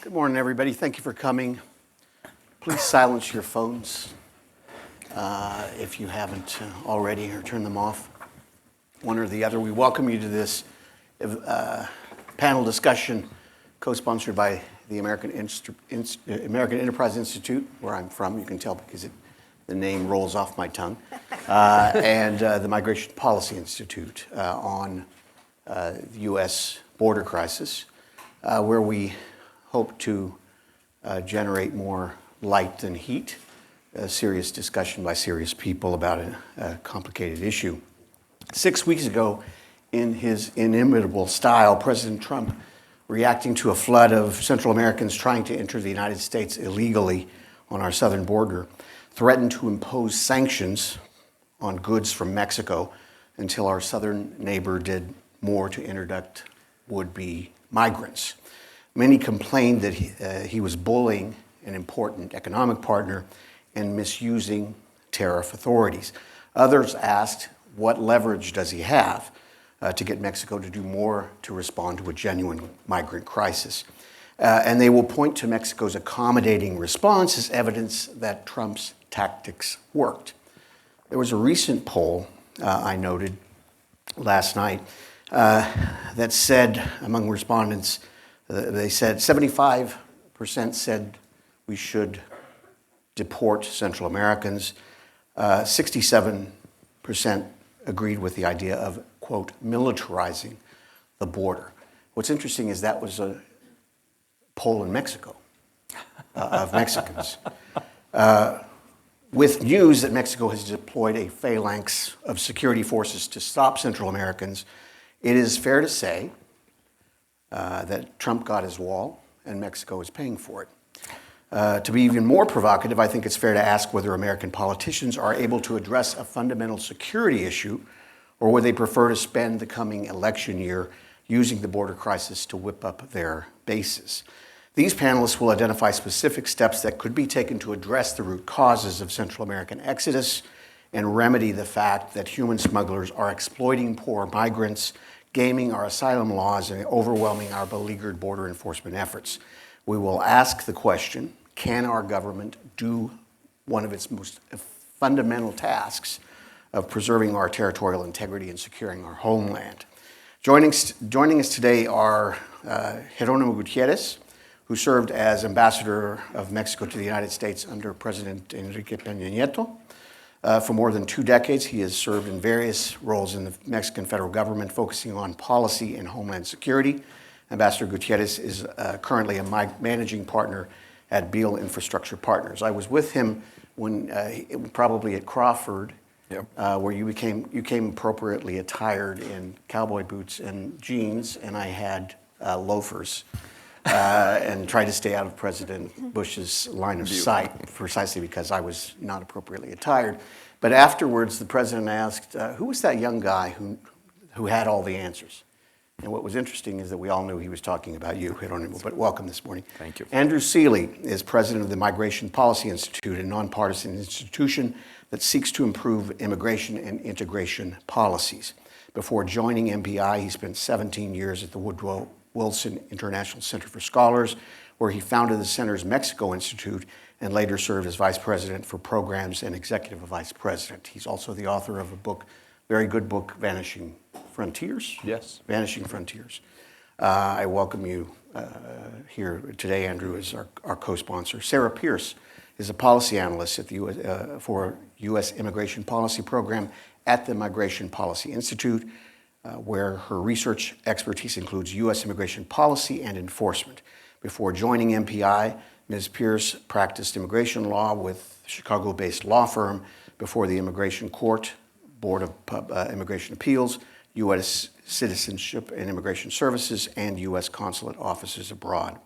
Good morning, everybody. Thank you for coming. Please silence your phones if you haven't already, or turn them off, one or the other. We welcome you to this panel discussion co-sponsored by the American Enterprise Institute, where I'm from. You can tell because the name rolls off my tongue, and the Migration Policy Institute on the U.S. border crisis, where we hope to generate more light than heat, a serious discussion by serious people about a complicated issue. 6 weeks ago, in his inimitable style, President Trump, reacting to a flood of Central Americans trying to enter the United States illegally on our southern border, threatened to impose sanctions on goods from Mexico until our southern neighbor did more to interdict would-be migrants. Many complained that he was bullying an important economic partner and misusing tariff authorities. Others asked, what leverage does he have to get Mexico to do more to respond to a genuine migrant crisis? And they will point to Mexico's accommodating response as evidence that Trump's tactics worked. There was a recent poll I noted last night that said, among respondents, they said 75% said we should deport Central Americans. 67% agreed with the idea of, quote, militarizing the border. What's interesting is that was a poll in Mexico of Mexicans. With news that Mexico has deployed a phalanx of security forces to stop Central Americans, it is fair to say that Trump got his wall and Mexico is paying for it. To be even more provocative, I think it's fair to ask whether American politicians are able to address a fundamental security issue, or would they prefer to spend the coming election year using the border crisis to whip up their bases. These panelists will identify specific steps that could be taken to address the root causes of Central American exodus and remedy the fact that human smugglers are exploiting poor migrants, gaming our asylum laws, and overwhelming our beleaguered border enforcement efforts. We will ask the question, can our government do one of its most fundamental tasks of preserving our territorial integrity and securing our homeland? Joining us today are Jerónimo Gutiérrez, who served as ambassador of Mexico to the United States under President Enrique Peña Nieto. For more than 2 decades, he has served in various roles in the Mexican federal government, focusing on policy and homeland security. Ambassador Gutierrez is currently a managing partner at Beale Infrastructure Partners. I was with him when probably at Crawford, where you came appropriately attired in cowboy boots and jeans, and I had loafers, and tried to stay out of President Bush's line of sight, precisely because I was not appropriately attired. But afterwards, the president asked, who was that young guy who had all the answers? And what was interesting is that we all knew he was talking about you, Jerónimo, but welcome this morning. Thank you. Andrew Seeley is president of the Migration Policy Institute, a nonpartisan institution that seeks to improve immigration and integration policies. Before joining MPI, he spent 17 years at the Woodrow Wilson International Center for Scholars, where he founded the center's Mexico Institute and later served as vice president for programs and executive vice president. He's also the author of a book, very good book, Vanishing Frontiers? Yes. Vanishing Frontiers. I welcome you here today, Andrew, as our co-sponsor. Sarah Pierce is a policy analyst at the for U.S. Immigration Policy Program at the Migration Policy Institute, where her research expertise includes U.S. immigration policy and enforcement. Before joining MPI, Ms. Pierce practiced immigration law with a Chicago-based law firm before the Immigration Court, Board of Immigration Appeals, U.S. Citizenship and Immigration Services, and U.S. Consulate Offices abroad.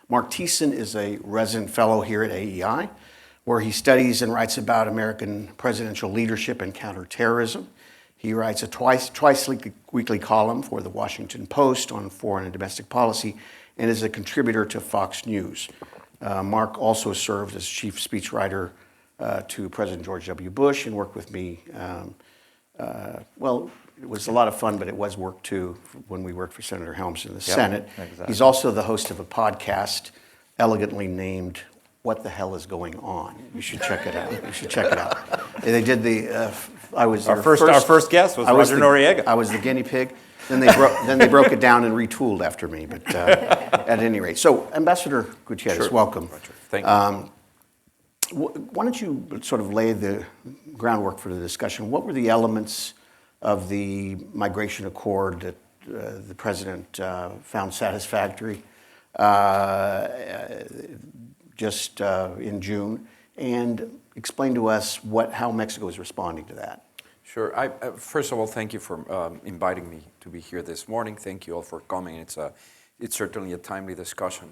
Mark Thiessen is a resident fellow here at AEI, where he studies and writes about American presidential leadership and counterterrorism. He writes a twice weekly column for the Washington Post on foreign and domestic policy and is a contributor to Fox News. Mark also served as chief speechwriter to President George W. Bush and worked with me, it was a lot of fun, but it was work too when we worked for Senator Helms in the Senate. Exactly. He's also the host of a podcast elegantly named "What the Hell is Going On." You should check it out. You should check it out. They did the. I was our first guest was Roger Noriega. I was the guinea pig. Then they broke it down and retooled after me. But at any rate, so Ambassador Gutierrez, Sure. welcome. Roger. Thank you. Why don't you sort of lay the groundwork for the discussion? What were the elements of the migration accord that the president found satisfactory just in June? And explain to us how Mexico is responding to that. Sure. First of all, thank you for inviting me to be here this morning. Thank you all for coming. It's certainly a timely discussion.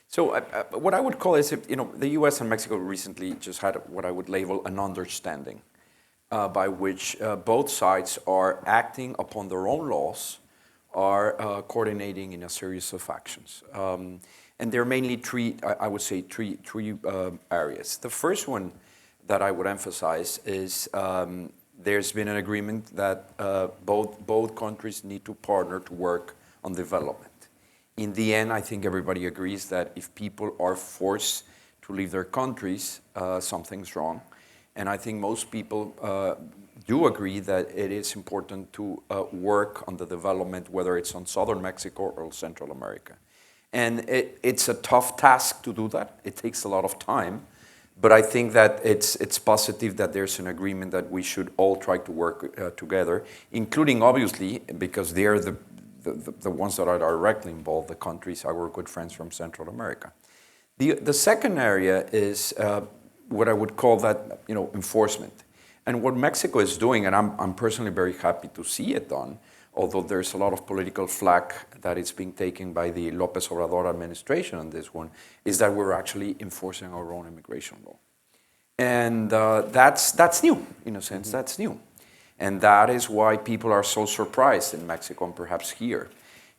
So what I would call is, the U.S. and Mexico recently just had what I would label an understanding by which both sides are acting upon their own laws, are coordinating in a series of actions. And there are mainly three areas. The first one that I would emphasize is there's been an agreement that both countries need to partner to work on development. In the end, I think everybody agrees that if people are forced to leave their countries, something's wrong. And I think most people do agree that it is important to work on the development, whether it's on southern Mexico or Central America. And it's a tough task to do that. It takes a lot of time. But I think that it's positive that there's an agreement that we should all try to work together, including, obviously, because they're the ones that are directly involved, the countries, our good friends from Central America. The second area is what I would call that, enforcement. And what Mexico is doing, and I'm personally very happy to see it done, although there's a lot of political flack that is being taken by the López Obrador administration on this one, is that we're actually enforcing our own immigration law. And that's new, in a sense, that's new. And that is why people are so surprised in Mexico and perhaps here.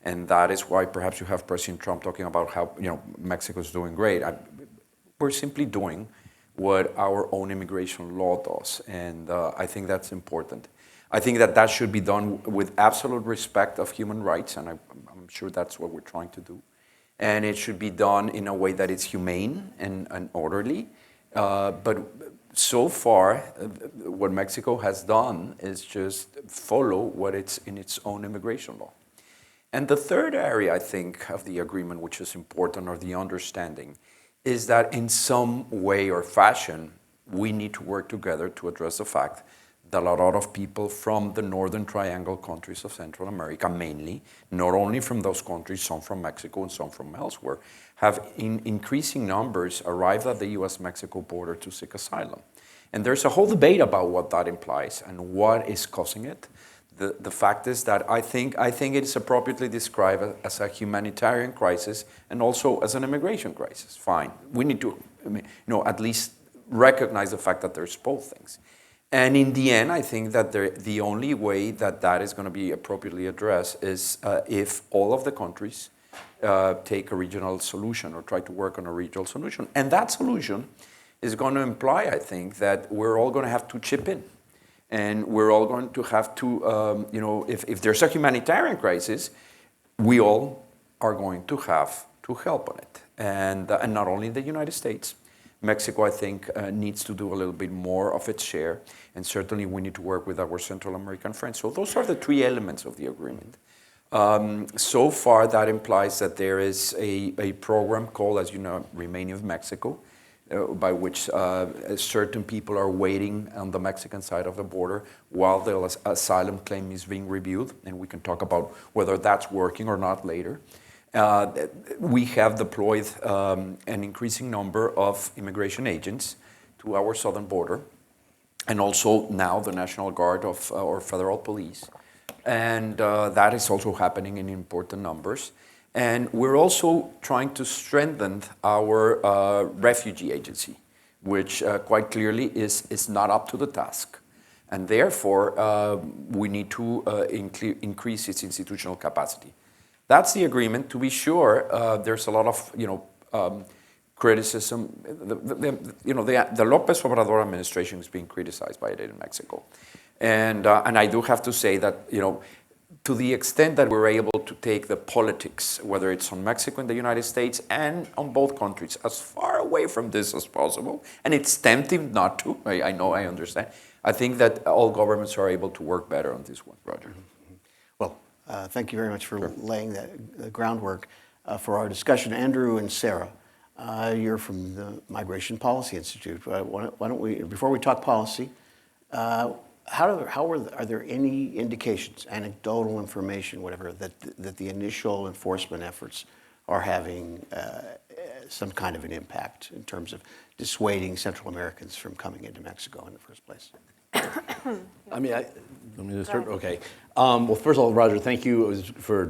And that is why perhaps you have President Trump talking about how, Mexico is doing great. We're simply doing what our own immigration law does. And I think that's important. I think that should be done with absolute respect of human rights, and I'm sure that's what we're trying to do. And it should be done in a way that is humane and orderly. But so far, what Mexico has done is just follow what it's in its own immigration law. And the third area, I think, of the agreement, which is important, or the understanding, is that in some way or fashion, we need to work together to address the fact that a lot of people from the Northern Triangle countries of Central America, mainly, not only from those countries, some from Mexico and some from elsewhere, have in increasing numbers arrived at the U.S.-Mexico border to seek asylum. And there's a whole debate about what that implies and what is causing it. The fact is that I think it is appropriately described as a humanitarian crisis and also as an immigration crisis. Fine. We need to at least recognize the fact that there's both things. And in the end, I think that the only way that is going to be appropriately addressed is if all of the countries take a regional solution or try to work on a regional solution. And that solution is going to imply, I think, that we're all going to have to chip in. And we're all going to have to, if there's a humanitarian crisis, we all are going to have to help on it. And not only the United States. Mexico, I think, needs to do a little bit more of its share, and certainly we need to work with our Central American friends. So those are the three elements of the agreement. So far, that implies that there is a program called, as you know, Remain of Mexico, by which certain people are waiting on the Mexican side of the border while the asylum claim is being reviewed, and we can talk about whether that's working or not later. We have deployed an increasing number of immigration agents to our southern border, and also now the National Guard of or federal police. And that is also happening in important numbers. And we're also trying to strengthen our refugee agency, which quite clearly is not up to the task. And therefore, we need to increase its institutional capacity. That's the agreement. To be sure, there's a lot of criticism. The López Obrador administration is being criticized by it in Mexico, and I do have to say that to the extent that we're able to take the politics, whether it's on Mexico and the United States and on both countries, as far away from this as possible, and it's tempting not to. I know, I understand. I think that all governments are able to work better on this one, Roger. Well, thank you very much for laying that groundwork for our discussion. Andrew and Sarah, you're from the Migration Policy Institute. Why don't we, before we talk policy, are there any indications, anecdotal information, whatever, that the initial enforcement efforts are having some kind of an impact in terms of dissuading Central Americans from coming into Mexico in the first place? I mean, let me just start. Okay. Well, first of all, Roger, thank you for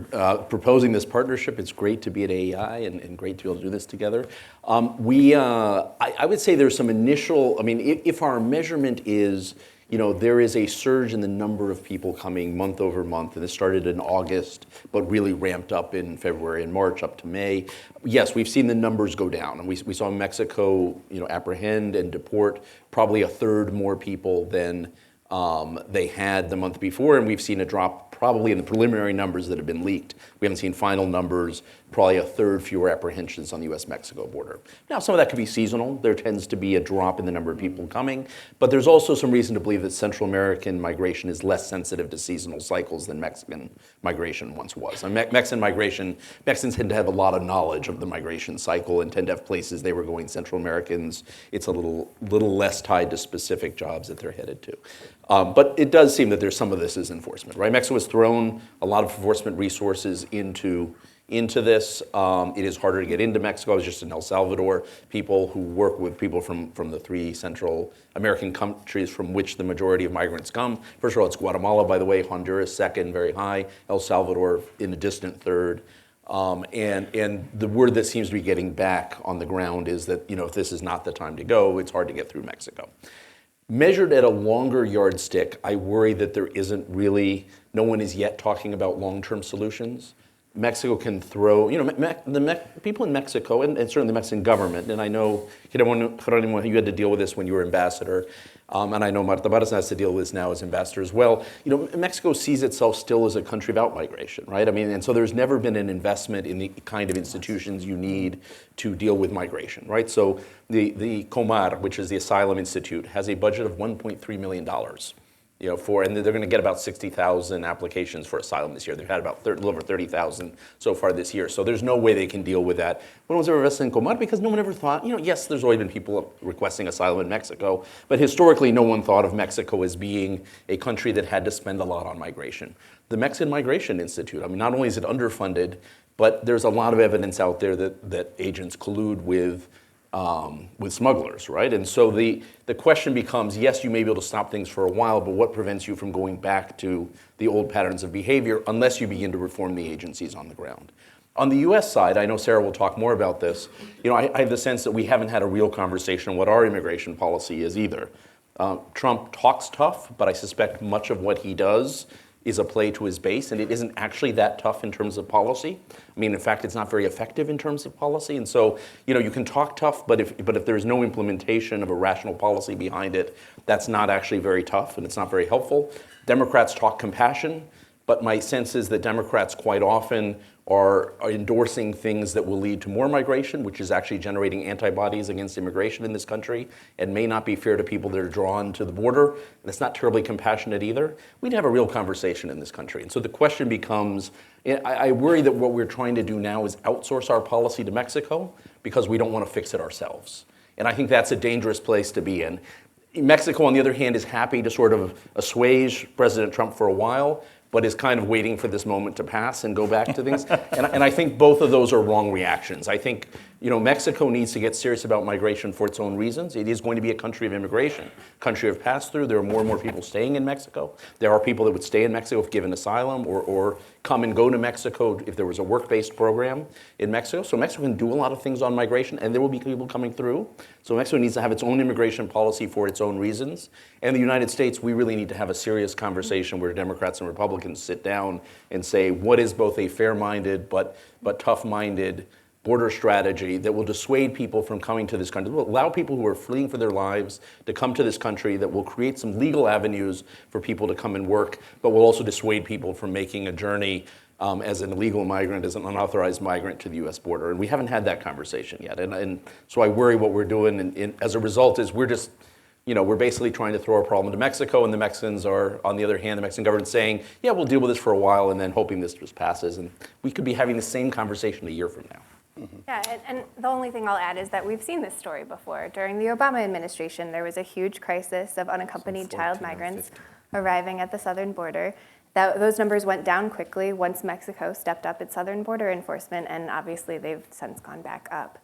proposing this partnership. It's great to be at AEI and great to be able to do this together. I would say there's some initial, I mean, if our measurement is, there is a surge in the number of people coming month over month, and it started in August, but really ramped up in February and March up to May. Yes, we've seen the numbers go down, and we saw Mexico, apprehend and deport probably a third more people than they had the month before, and we've seen a drop probably in the preliminary numbers that have been leaked. We haven't seen final numbers, probably a third fewer apprehensions on the U.S.-Mexico border. Now, some of that could be seasonal. There tends to be a drop in the number of people coming, but there's also some reason to believe that Central American migration is less sensitive to seasonal cycles than Mexican migration once was. And Mexicans tend to have a lot of knowledge of the migration cycle and tend to have places they were going. Central Americans, it's a little less tied to specific jobs that they're headed to. But it does seem that there's some of this is enforcement, right? Mexico has thrown a lot of enforcement resources into this. It is harder to get into Mexico. I was just in El Salvador. People who work with people from the three Central American countries from which the majority of migrants come. First of all, it's Guatemala, by the way, Honduras second, very high, El Salvador in a distant third. And the word that seems to be getting back on the ground is that, if this is not the time to go, it's hard to get through Mexico. Measured at a longer yardstick, I worry that there isn't really, no one is yet talking about long-term solutions. Mexico can throw, people in Mexico, and certainly the Mexican government, and I know, Jerónimo, you had to deal with this when you were ambassador, and I know Marta Barras has to deal with this now as ambassador as well. Mexico sees itself still as a country of out-migration, right? I mean, and so there's never been an investment in the kind of institutions you need to deal with migration, right? So the Comar, which is the Asylum Institute, has a budget of $1.3 million. And they're going to get about 60,000 applications for asylum this year. They've had about a little over 30,000 so far this year. So there's no way they can deal with that. When was ever invested in Comar? Because no one ever thought, yes, there's always been people requesting asylum in Mexico, but historically no one thought of Mexico as being a country that had to spend a lot on migration. The Mexican Migration Institute, I mean, not only is it underfunded, but there's a lot of evidence out there that agents collude with smugglers, right? And so the question becomes, yes, you may be able to stop things for a while, but what prevents you from going back to the old patterns of behavior unless you begin to reform the agencies on the ground? On the U.S. side, I know Sarah will talk more about this. I have the sense that we haven't had a real conversation on what our immigration policy is either. Trump talks tough, but I suspect much of what he does is a play to his base, and it isn't actually that tough in terms of policy. I mean, in fact, it's not very effective in terms of policy. And so, you can talk tough, but if there's no implementation of a rational policy behind it, that's not actually very tough, and it's not very helpful. Democrats talk compassion, but my sense is that Democrats quite often are endorsing things that will lead to more migration, which is actually generating antibodies against immigration in this country, and may not be fair to people that are drawn to the border. And it's not terribly compassionate either. We'd have a real conversation in this country. And so the question becomes, I worry that what we're trying to do now is outsource our policy to Mexico because we don't want to fix it ourselves. And I think that's a dangerous place to be in. Mexico, on the other hand, is happy to sort of assuage President Trump for a while, but is kind of waiting for this moment to pass and go back to things. And I think both of those are wrong reactions. I think Mexico needs to get serious about migration for its own reasons. It is going to be a country of immigration, country of pass-through. There are more and more people staying in Mexico. There are people that would stay in Mexico if given asylum or come and go to Mexico if there was a work-based program in Mexico. So Mexico can do a lot of things on migration, and there will be people coming through. So Mexico needs to have its own immigration policy for its own reasons. And the United States, we really need to have a serious conversation where Democrats and Republicans sit down and say, what is both a fair-minded but tough-minded border strategy that will dissuade people from coming to this country, will allow people who are fleeing for their lives to come to this country, that will create some legal avenues for people to come and work, but will also dissuade people from making a journey as an illegal migrant, as an unauthorized migrant to the U.S. border. And we haven't had that conversation yet. And so I worry what we're doing, and as a result, is we're just, we're basically trying to throw a problem to Mexico, and the Mexicans are, on the other hand, the Mexican government saying, yeah, we'll deal with this for a while, and then hoping this just passes. And we could be having the same conversation a year from now. Yeah, and the only thing I'll add is that we've seen this story before. During the Obama administration, there was a huge crisis of unaccompanied child migrants arriving at the southern border. Those numbers went down quickly once Mexico stepped up its southern border enforcement, and obviously they've since gone back up.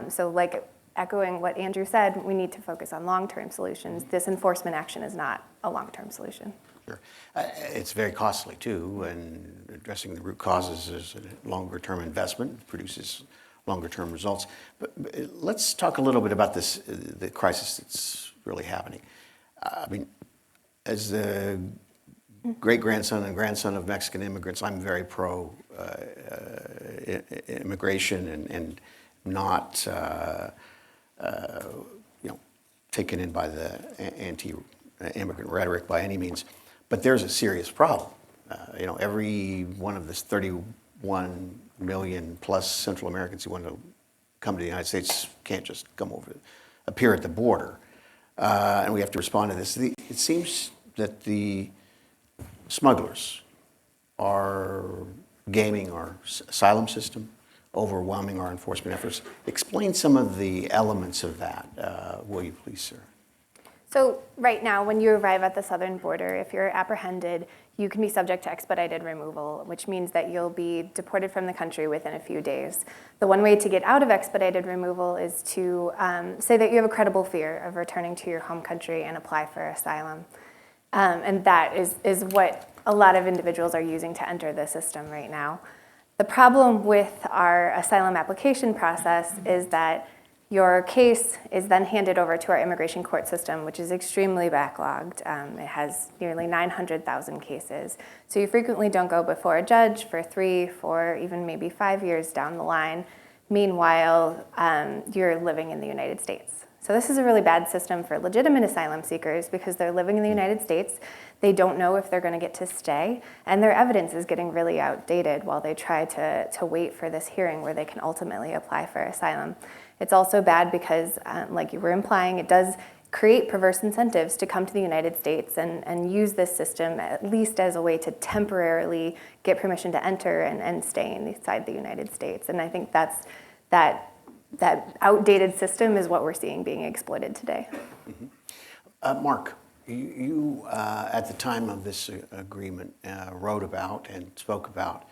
So like echoing what Andrew said, we need to focus on long-term solutions. This enforcement action is not a long-term solution. Sure. It's very costly too, and addressing the root causes is a longer-term investment, produces longer-term results. But let's talk a little bit about the crisis that's really happening. I mean, as the great-grandson and grandson of Mexican immigrants, I'm very pro immigration and not taken in by the anti-immigrant rhetoric by any means. But there's a serious problem. Every one of this 31 million plus Central Americans who want to come to the United States can't just appear at the border. And we have to respond to this. It seems that the smugglers are gaming our asylum system, overwhelming our enforcement efforts. Explain some of the elements of that, will you please, sir? So right now, when you arrive at the southern border, if you're apprehended, you can be subject to expedited removal, which means that you'll be deported from the country within a few days. The one way to get out of expedited removal is to say that you have a credible fear of returning to your home country and apply for asylum. And that is what a lot of individuals are using to enter the system right now. The problem with our asylum application process is that your case is then handed over to our immigration court system, which is extremely backlogged. It has nearly 900,000 cases. So you frequently don't go before a judge for 3, 4, even maybe 5 years down the line. Meanwhile, you're living in the United States. So this is a really bad system for legitimate asylum seekers because they're living in the United States. They don't know if they're going to get to stay, and their evidence is getting really outdated while they try to wait for this hearing where they can ultimately apply for asylum. It's also bad because, like you were implying, it does create perverse incentives to come to the United States and use this system at least as a way to temporarily get permission to enter and stay inside the United States. And I think that outdated system is what we're seeing being exploited today. Mm-hmm. Mark, you at the time of this agreement wrote about and spoke about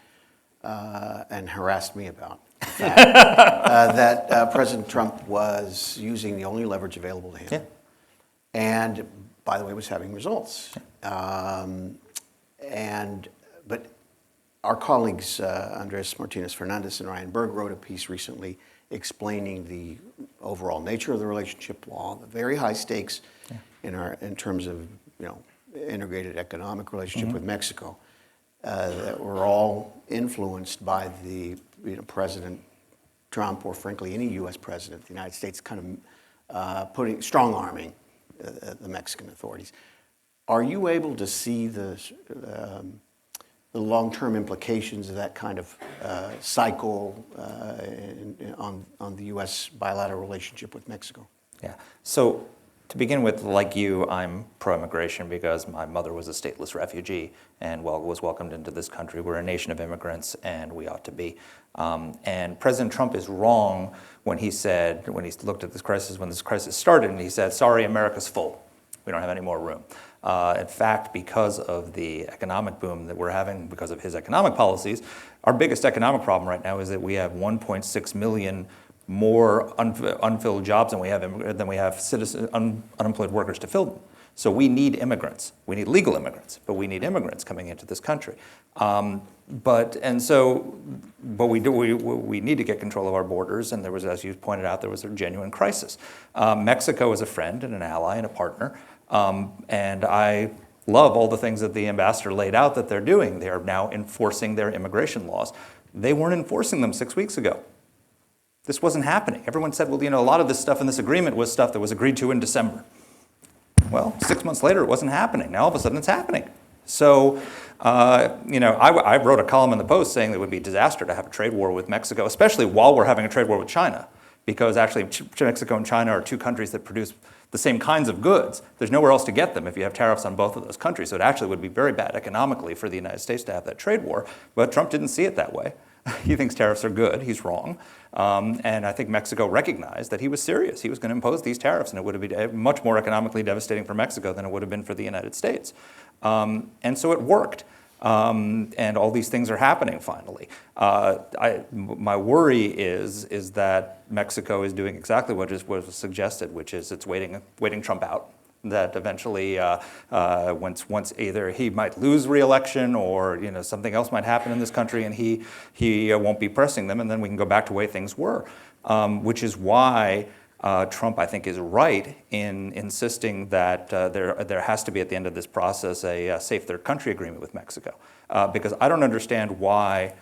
and harassed me about the fact that President Trump was using the only leverage available to him. Yeah. And, by the way, was having results. But our colleagues, Andres Martinez-Fernandez and Ryan Berg, wrote a piece recently explaining the overall nature of the relationship law, the very high stakes in terms of integrated economic relationship with Mexico, that were all influenced by the President Trump, or frankly any U.S. president, the United States kind of strong-arming the Mexican authorities. Are you able to see the long-term implications of that kind of cycle on the U.S. bilateral relationship with Mexico? Yeah. So to begin with, like you, I'm pro-immigration because my mother was a stateless refugee and was welcomed into this country. We're a nation of immigrants, and we ought to be. And President Trump is wrong when he looked at this crisis, when this crisis started, and he said, sorry, America's full. We don't have any more room. In fact, because of the economic boom that we're having, because of his economic policies, our biggest economic problem right now is that we have 1.6 million more unfilled jobs than we have unemployed workers to fill them. So we need immigrants. We need legal immigrants, but we need immigrants coming into this country. But we need to get control of our borders, and there was, as you pointed out, there was a genuine crisis. Mexico is a friend and an ally and a partner, and I love all the things that the ambassador laid out that they're doing. They are now enforcing their immigration laws. They weren't enforcing them 6 weeks ago. This wasn't happening. Everyone said, well, a lot of this stuff in this agreement was stuff that was agreed to in December. Well, 6 months later, it wasn't happening. Now all of a sudden it's happening. So, I wrote a column in the Post saying that it would be a disaster to have a trade war with Mexico, especially while we're having a trade war with China, because actually Mexico and China are two countries that produce the same kinds of goods. There's nowhere else to get them if you have tariffs on both of those countries. So it actually would be very bad economically for the United States to have that trade war. But Trump didn't see it that way. He thinks tariffs are good. He's wrong. And I think Mexico recognized that he was serious. He was going to impose these tariffs, and it would have been much more economically devastating for Mexico than it would have been for the United States. And so it worked. And all these things are happening finally. My worry is that Mexico is doing exactly what was suggested, which is it's waiting Trump out. That eventually, once either he might lose re-election or something else might happen in this country, and he won't be pressing them, and then we can go back to the way things were, which is why. Trump, I think, is right in insisting that there has to be at the end of this process a safe third country agreement with Mexico. Because I don't understand why,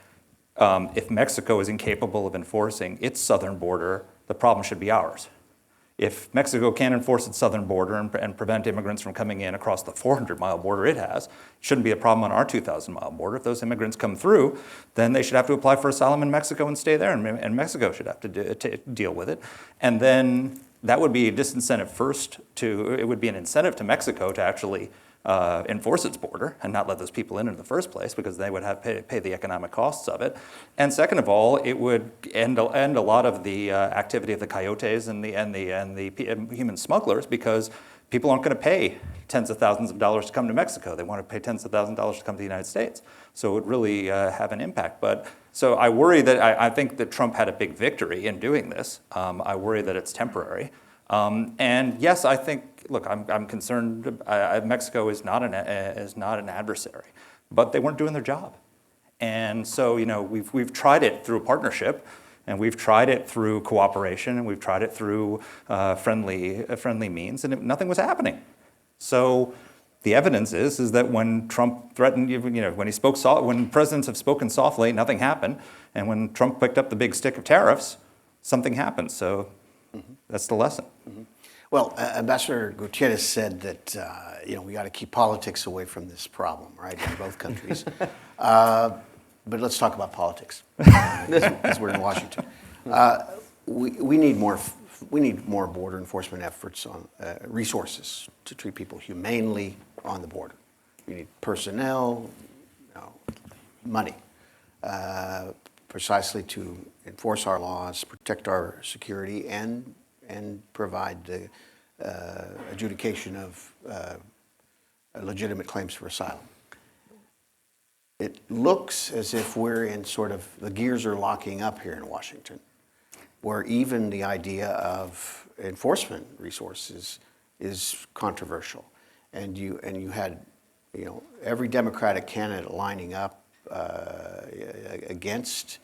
if Mexico is incapable of enforcing its southern border, the problem should be ours. If Mexico can't enforce its southern border and prevent immigrants from coming in across the 400-mile border it has, it shouldn't be a problem on our 2,000-mile border. If those immigrants come through, then they should have to apply for asylum in Mexico and stay there, and Mexico should have to deal with it. And then that would be a disincentive it would be an incentive to Mexico to actually enforce its border and not let those people in the first place, because they would have to pay the economic costs of it. And second of all, it would end a lot of the activity of the coyotes and the human smugglers, because people aren't going to pay tens of thousands of dollars to come to Mexico. They want to pay tens of thousands of dollars to come to the United States. So it would really have an impact. So I worry that I think that Trump had a big victory in doing this. I worry that it's temporary. And yes, I think, look, I'm concerned. Mexico is not an adversary, but they weren't doing their job. And so, we've tried it through a partnership, and we've tried it through cooperation, and we've tried it through friendly means, and nothing was happening. So the evidence is that when Trump threatened, when presidents have spoken softly, nothing happened, and when Trump picked up the big stick of tariffs, something happened. So. That's the lesson. Mm-hmm. Well, Ambassador Gutierrez said that we got to keep politics away from this problem, right, in both countries. But let's talk about politics, as we're in Washington. We need more border enforcement efforts on resources to treat people humanely on the border. We need personnel, money, precisely to enforce our laws, protect our security, and provide the adjudication of legitimate claims for asylum. It looks as if we're in the gears are locking up here in Washington, where even the idea of enforcement resources is controversial. And you had every Democratic candidate lining up against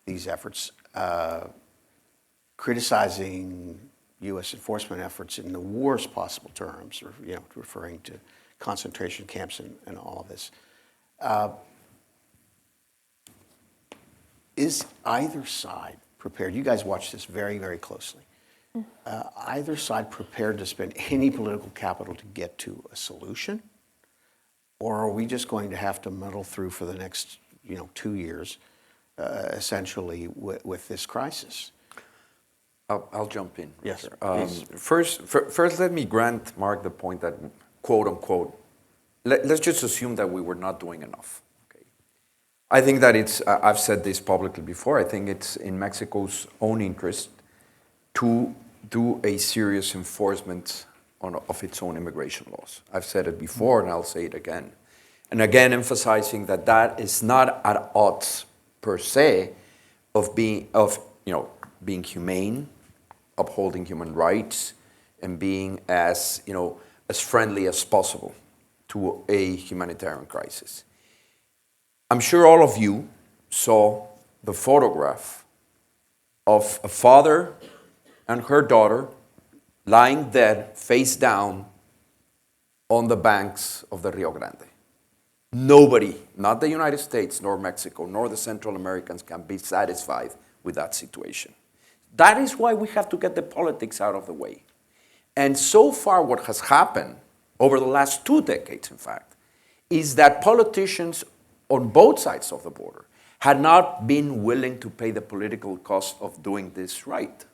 these efforts, criticizing U.S. enforcement efforts in the worst possible terms, or referring to concentration camps and all of this. Is either side prepared? You guys watch this very, very closely. Either side prepared to spend any political capital to get to a solution, or are we just going to have to muddle through for the next 2 years? Essentially, with this crisis. I'll jump in. Yes. First, let me grant Mark the point that, quote unquote, let's just assume that we were not doing enough. Okay. I think that I've said this publicly before, I think it's in Mexico's own interest to do a serious enforcement of its own immigration laws. I've said it before, and I'll say it again. And again, emphasizing that is not at odds per se of being humane, upholding human rights, and being as friendly as possible to a humanitarian crisis. I'm sure all of you saw the photograph of a father and her daughter lying dead, face down, on the banks of the Rio Grande. Nobody, not the United States, nor Mexico, nor the Central Americans, can be satisfied with that situation. That is why we have to get the politics out of the way. And so far what has happened over the last 2 decades, in fact, is that politicians on both sides of the border had not been willing to pay the political cost of doing this right.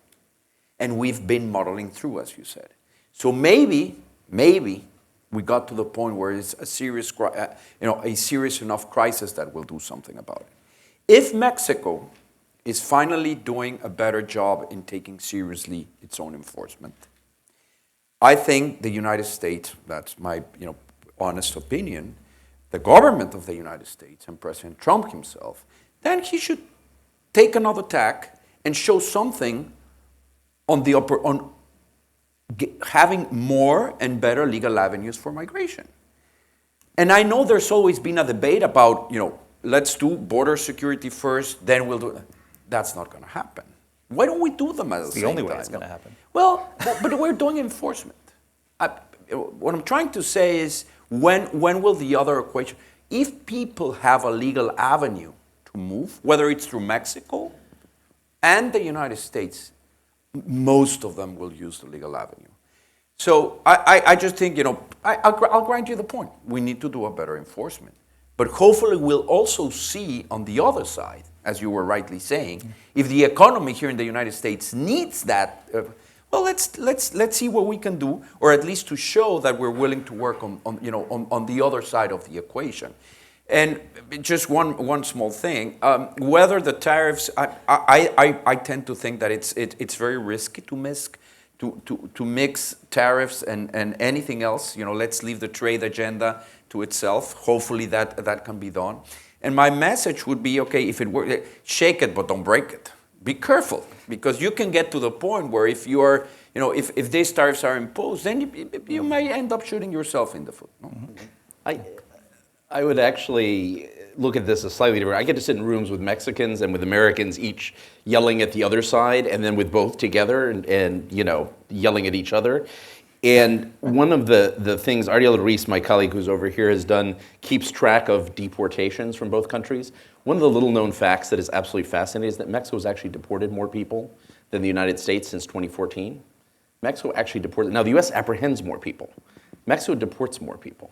And we've been muddling through, as you said. So maybe we got to the point where it's a serious enough crisis that we'll do something about it. If Mexico is finally doing a better job in taking seriously its own enforcement, I think the United States, that's my honest opinion, the government of the United States and President Trump himself, then he should take another tack and show something on having more and better legal avenues for migration. And I know there's always been a debate about, let's do border security first, then we'll do it. That's not going to happen. Why don't we do them at the same time? It's the only way it's going to happen. Well, but we're doing enforcement. What I'm trying to say is, when will the other equation, if people have a legal avenue to move, whether it's through Mexico and the United States, most of them will use the legal avenue. So I just think, I'll grant you the point. We need to do a better enforcement. But hopefully we'll also see on the other side, as you were rightly saying, if the economy here in the United States needs that, well, let's see what we can do, or at least to show that we're willing to work on the other side of the equation. And just one small thing, whether the tariffs, I tend to think that it's very risky to mix tariffs and anything else. Let's leave the trade agenda to itself. Hopefully that can be done. And my message would be, okay, if it works, shake it, but don't break it. Be careful, because you can get to the point where if you are, if these tariffs are imposed, then you may end up shooting yourself in the foot. No? I would actually look at this as slightly different. I get to sit in rooms with Mexicans and with Americans, each yelling at the other side, and then with both together and yelling at each other. And one of the things Ariel Ruiz, my colleague who's over here, has done, keeps track of deportations from both countries. One of the little known facts that is absolutely fascinating is that Mexico has actually deported more people than the United States since 2014. Mexico actually deported, now the US apprehends more people. Mexico deports more people.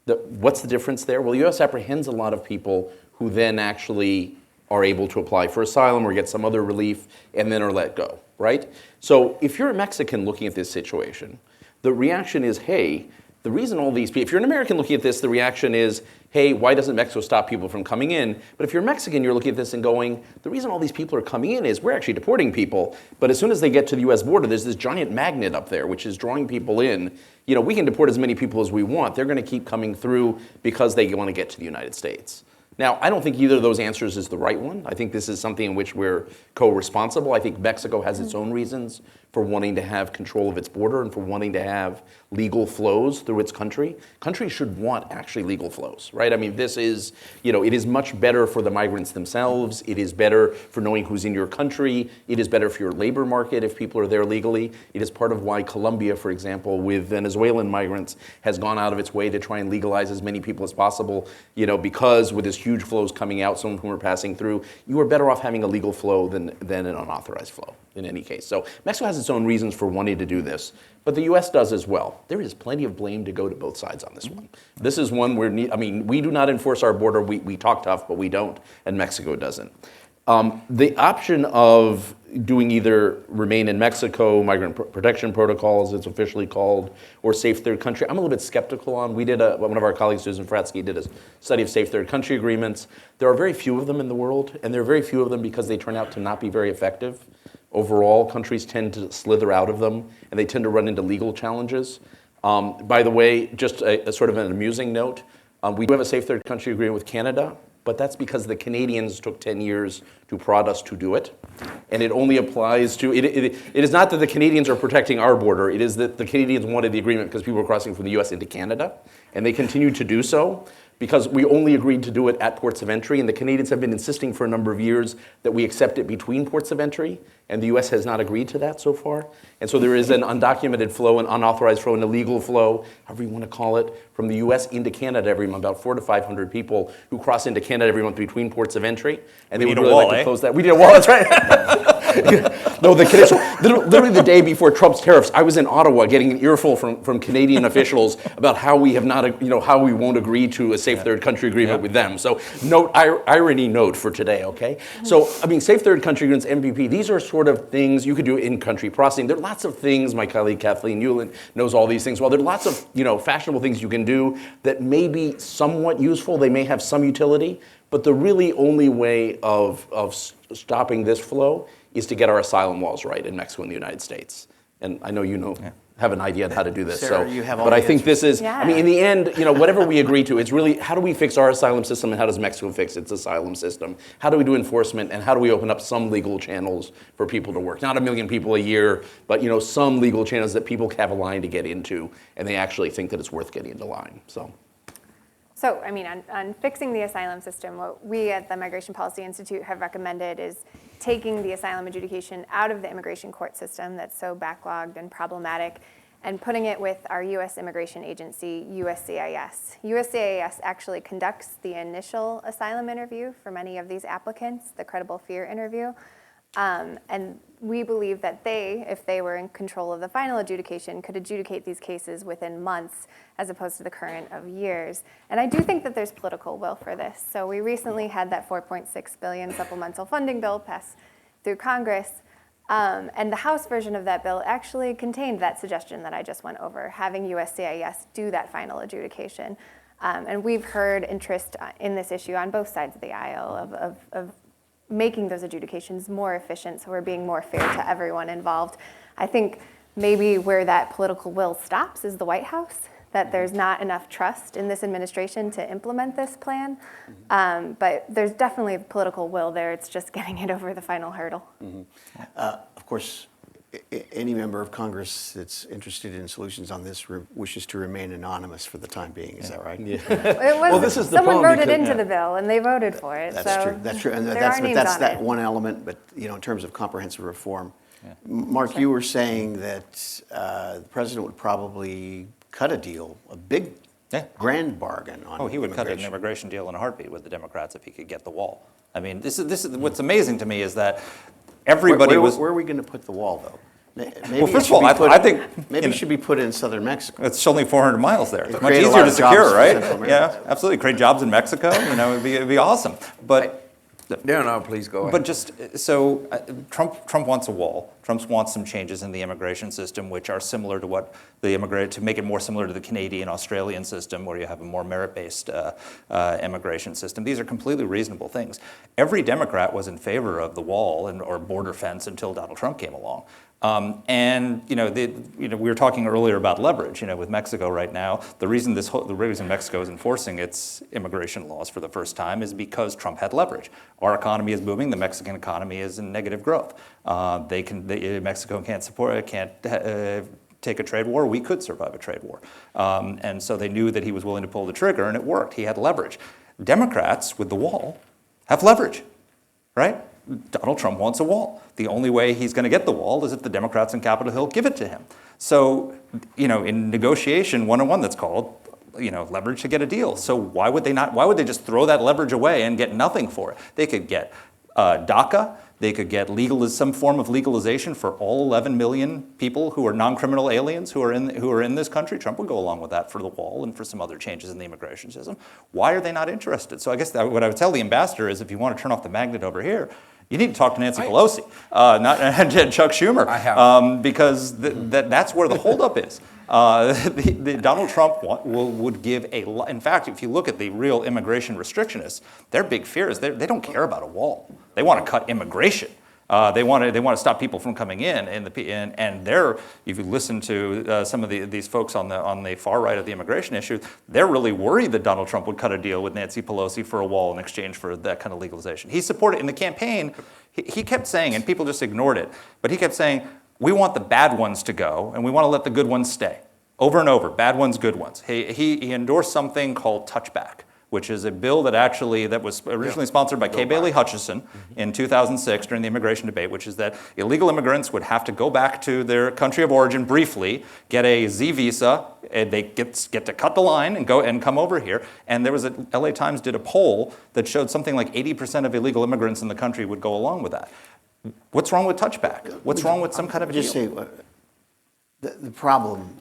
What's the difference there? Well, the US apprehends a lot of people who then actually are able to apply for asylum or get some other relief and then are let go, right? So if you're a Mexican looking at this situation, the reaction is, hey, the reason all these people, if you're an American looking at this, the reaction is, hey, why doesn't Mexico stop people from coming in? But if you're Mexican, you're looking at this and going, the reason all these people are coming in is we're actually deporting people, but as soon as they get to the US border, there's this giant magnet up there, which is drawing people in. We can deport as many people as we want. They're going to keep coming through because they want to get to the United States. Now, I don't think either of those answers is the right one. I think this is something in which we're co-responsible. I think Mexico has its own reasons for wanting to have control of its border and for wanting to have legal flows through its country. Countries should want actually legal flows, right? I mean, this is, it is much better for the migrants themselves. It is better for knowing who's in your country. It is better for your labor market if people are there legally. It is part of why Colombia, for example, with Venezuelan migrants, has gone out of its way to try and legalize as many people as possible, because with this huge flows coming out, some of whom are passing through, you are better off having a legal flow than an unauthorized flow in any case. So Mexico has its own reasons for wanting to do this, but the US does as well. There is plenty of blame to go to both sides on this one. This is one where, we do not enforce our border. We talk tough, but we don't, and Mexico doesn't. The option of doing either remain in Mexico, migrant protection protocol as it's officially called, or safe third country, I'm a little bit skeptical on. We did, one of our colleagues, Susan Fratsky, did a study of safe third country agreements. There are very few of them in the world, and there are very few of them because they turn out to not be very effective. Overall, countries tend to slither out of them, and they tend to run into legal challenges. By the way, just a sort of an amusing note, we do have a safe third country agreement with Canada, but that's because the Canadians took 10 years to prod us to do it. And it only applies to, it is not that the Canadians are protecting our border, it is that the Canadians wanted the agreement because people were crossing from the US into Canada. and they continue to do so because we only agreed to do it at ports of entry, and the Canadians have been insisting for a number of years that we accept it between ports of entry, and the US has not agreed to that so far. And so there is an undocumented flow, an unauthorized flow, an illegal flow, however you want to call it, from the US into Canada every month, about 400 to 500 people who cross into Canada every month between ports of entry. And they would really like to close that. We need a wall, that's right. No, literally the day before Trump's tariffs, I was in Ottawa getting an earful from Canadian officials about how we have not, how we won't agree to a safe third country agreement with them. So irony note for today, okay? So, I mean, safe third country agreements, MVP, these are sort of things you could do in-country processing. There are lots of things, my colleague Kathleen Newland knows all these things well. There are lots of, fashionable things you can do that may be somewhat useful. They may have some utility, but the really only way of stopping this flow is to get our asylum laws right in Mexico and the United States. And I know have an idea on how to do this. Sarah, you have all but the I think answers. this is, I mean, in the end, whatever we agree to, it's really how do we fix our asylum system and how does Mexico fix its asylum system? How do we do enforcement and how do we open up some legal channels for people to work? Not 1 million people a year, but some legal channels that people have a line to get into and they actually think that it's worth getting into line. So, I mean, on fixing the asylum system, what we at the Migration Policy Institute have recommended is taking the asylum adjudication out of the immigration court system that's so backlogged and problematic and putting it with our U.S. immigration agency, USCIS. USCIS actually conducts the initial asylum interview for many of these applicants, the credible fear interview. And we believe that they, if they were in control of the final adjudication, could adjudicate these cases within months as opposed to the current of years. And I do think that there's political will for this. So we recently had that $4.6 billion supplemental funding bill pass through Congress. And the House version of that bill actually contained that suggestion that I just went over, having USCIS do that final adjudication. And we've heard interest in this issue on both sides of the aisle of making those adjudications more efficient so we're being more fair to everyone involved. I think maybe where that political will stops is the White House, that there's not enough trust in this administration to implement this plan. But there's definitely political will there. It's just getting it over the final hurdle. Of course, any member of Congress that's interested in solutions on this wishes to remain anonymous for the time being. Is that right? Yeah. Well, this is someone wrote it into the bill, and they voted for it. That's true. That's true. And that's that one element. But in terms of comprehensive reform, Mark, you were saying that the president would probably cut a deal, a big, grand bargain on. He would cut an immigration deal in a heartbeat with the Democrats if he could get the wall. I mean, this is what's amazing to me is that everybody was. Where are we going to put the wall, though? Maybe Well, first of all, I think maybe it should be put in southern Mexico. it's only 400 miles there. It's much create a easier lot to of jobs secure, for right? Central America. Yeah, absolutely. Create jobs in Mexico. It'd be awesome. But No, please go ahead. But just so Trump wants a wall. Trump wants some changes in the immigration system, which are similar to what to make it more similar to the Canadian Australian system, where you have a more merit-based immigration system. These are completely reasonable things. Every Democrat was in favor of the wall or border fence until Donald Trump came along. We were talking earlier about leverage. With Mexico right now, the reason Mexico is enforcing its immigration laws for the first time is because Trump had leverage. Our economy is booming. The Mexican economy is in negative growth. Mexico can't take a trade war. We could survive a trade war, and so they knew that he was willing to pull the trigger, and it worked. He had leverage. Democrats with the wall have leverage, right? Donald Trump wants a wall. The only way he's going to get the wall is if the Democrats in Capitol Hill give it to him. So, in negotiation 101 that's called, leverage to get a deal. So why would they just throw that leverage away and get nothing for it? They could get DACA. They could get some form of legalization for all 11 million people who are non-criminal aliens who are in this country. Trump would go along with that for the wall and for some other changes in the immigration system. Why are they not interested? So I guess what I would tell the ambassador is if you want to turn off the magnet over here, you need to talk to Nancy Pelosi, and Chuck Schumer, because that's where the holdup is. Donald Trump would give in fact, if you look at the real immigration restrictionists, their big fear is they don't care about a wall. They want to cut immigration. They want to stop people from coming in, and if you listen to some of these folks on the far right of the immigration issue, they're really worried that Donald Trump would cut a deal with Nancy Pelosi for a wall in exchange for that kind of legalization. He supported in the campaign. He kept saying, and people just ignored it, but he kept saying, we want the bad ones to go, and we want to let the good ones stay. over and over, bad ones, good ones. He endorsed something called touchback, which is a bill that was originally sponsored by Kay Bailey Hutchison in 2006 during the immigration debate, which is that illegal immigrants would have to go back to their country of origin briefly, get a Z visa, and they get to cut the line and go and come over here. And there was LA Times did a poll that showed something like 80% of illegal immigrants in the country would go along with that. What's wrong with touchback? What's wrong with some kind of a deal? Just say, the problem,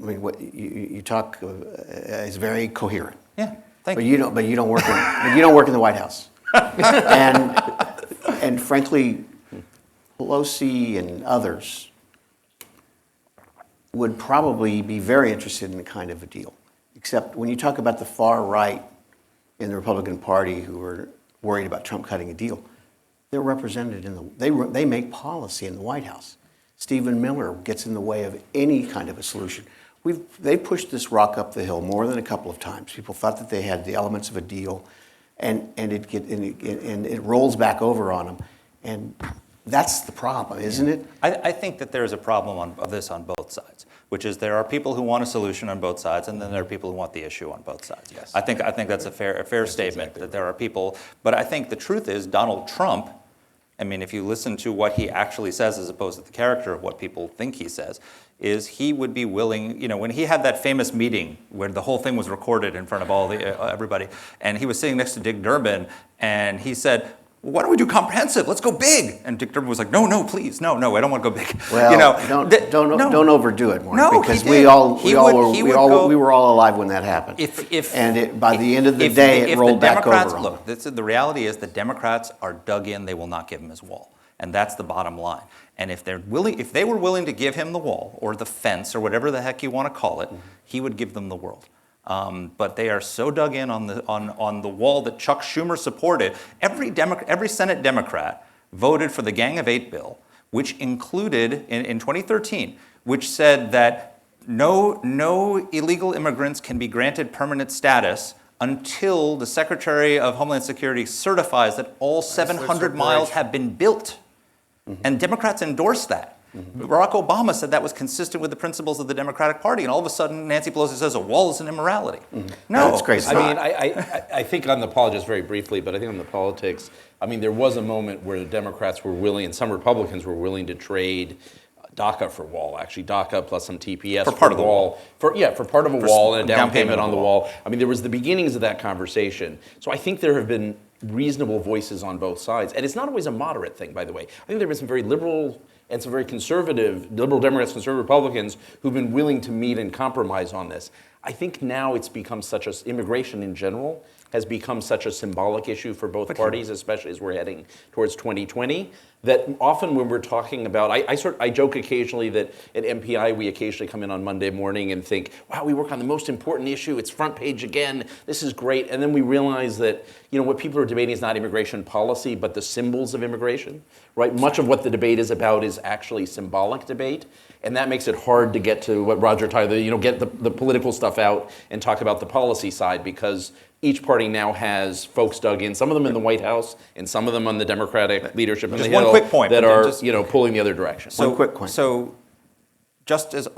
I mean, what you talk is very coherent. Yeah. Thank But you. you don't work in the White House. and frankly, Pelosi and others would probably be very interested in a kind of a deal. Except when you talk about the far right in the Republican Party who are worried about Trump cutting a deal, they're represented they make policy in the White House. Stephen Miller gets in the way of any kind of a solution. They pushed this rock up the hill more than a couple of times. People thought that they had the elements of a deal, and it rolls back over on them, and that's the problem, isn't it? I think that there is a problem of this on both sides, which is there are people who want a solution on both sides, and then there are people who want the issue on both sides. Yes. I think that's a fair statement, exactly, that there are people. But I think the truth is Donald Trump, I mean, if you listen to what he actually says as opposed to the character of what people think he says, is he would be willing, when he had that famous meeting where the whole thing was recorded in front of everybody, and he was sitting next to Dick Durbin, and he said, why don't we do comprehensive? Let's go big. And Dick Durbin was like, no, please, no, I don't want to go big. Well, don't overdo it, Mark, no, because we were all alive when that happened. By the end of the day, it rolled back over. Look, the reality is the Democrats are dug in. They will not give him his wall, and that's the bottom line. And if they were willing to give him the wall or the fence or whatever the heck you want to call it, he would give them the world. But they are so dug in on the wall that Chuck Schumer supported. Every Senate Democrat voted for the Gang of Eight bill, which included in 2013, which said that no illegal immigrants can be granted permanent status until the Secretary of Homeland Security certifies that all 700 miles have been built. And Democrats endorsed that. Barack Obama said that was consistent with the principles of the Democratic Party, and all of a sudden Nancy Pelosi says a wall is an immorality. No, that's crazy. I mean, I think on the politics, very briefly, but I think on the politics, I mean, there was a moment where the Democrats were willing, and some Republicans were willing to trade DACA for wall, actually DACA plus some TPS for part of the wall. For part of a wall and a down payment on the wall. I mean, there was the beginnings of that conversation. So I think there have been reasonable voices on both sides, and it's not always a moderate thing, by the way. I think there have been some very liberal and some very conservative, liberal Democrats, conservative Republicans who've been willing to meet and compromise on this. I think now it's become immigration in general has become such a symbolic issue for both parties, especially as we're heading towards 2020, that often when we're talking about, I joke occasionally that at MPI we occasionally come in on Monday morning and think, wow, we work on the most important issue, it's front page again, this is great, and then we realize that what people are debating is not immigration policy, but the symbols of immigration, right? Much of what the debate is about is actually symbolic debate, and that makes it hard to get to what Roger Tyler, get the political stuff out and talk about the policy side, because each party now has folks dug in, some of them in the White House and some of them on the Democratic leadership on the Hill, quick point, that are pulling the other direction. One quick point. So just as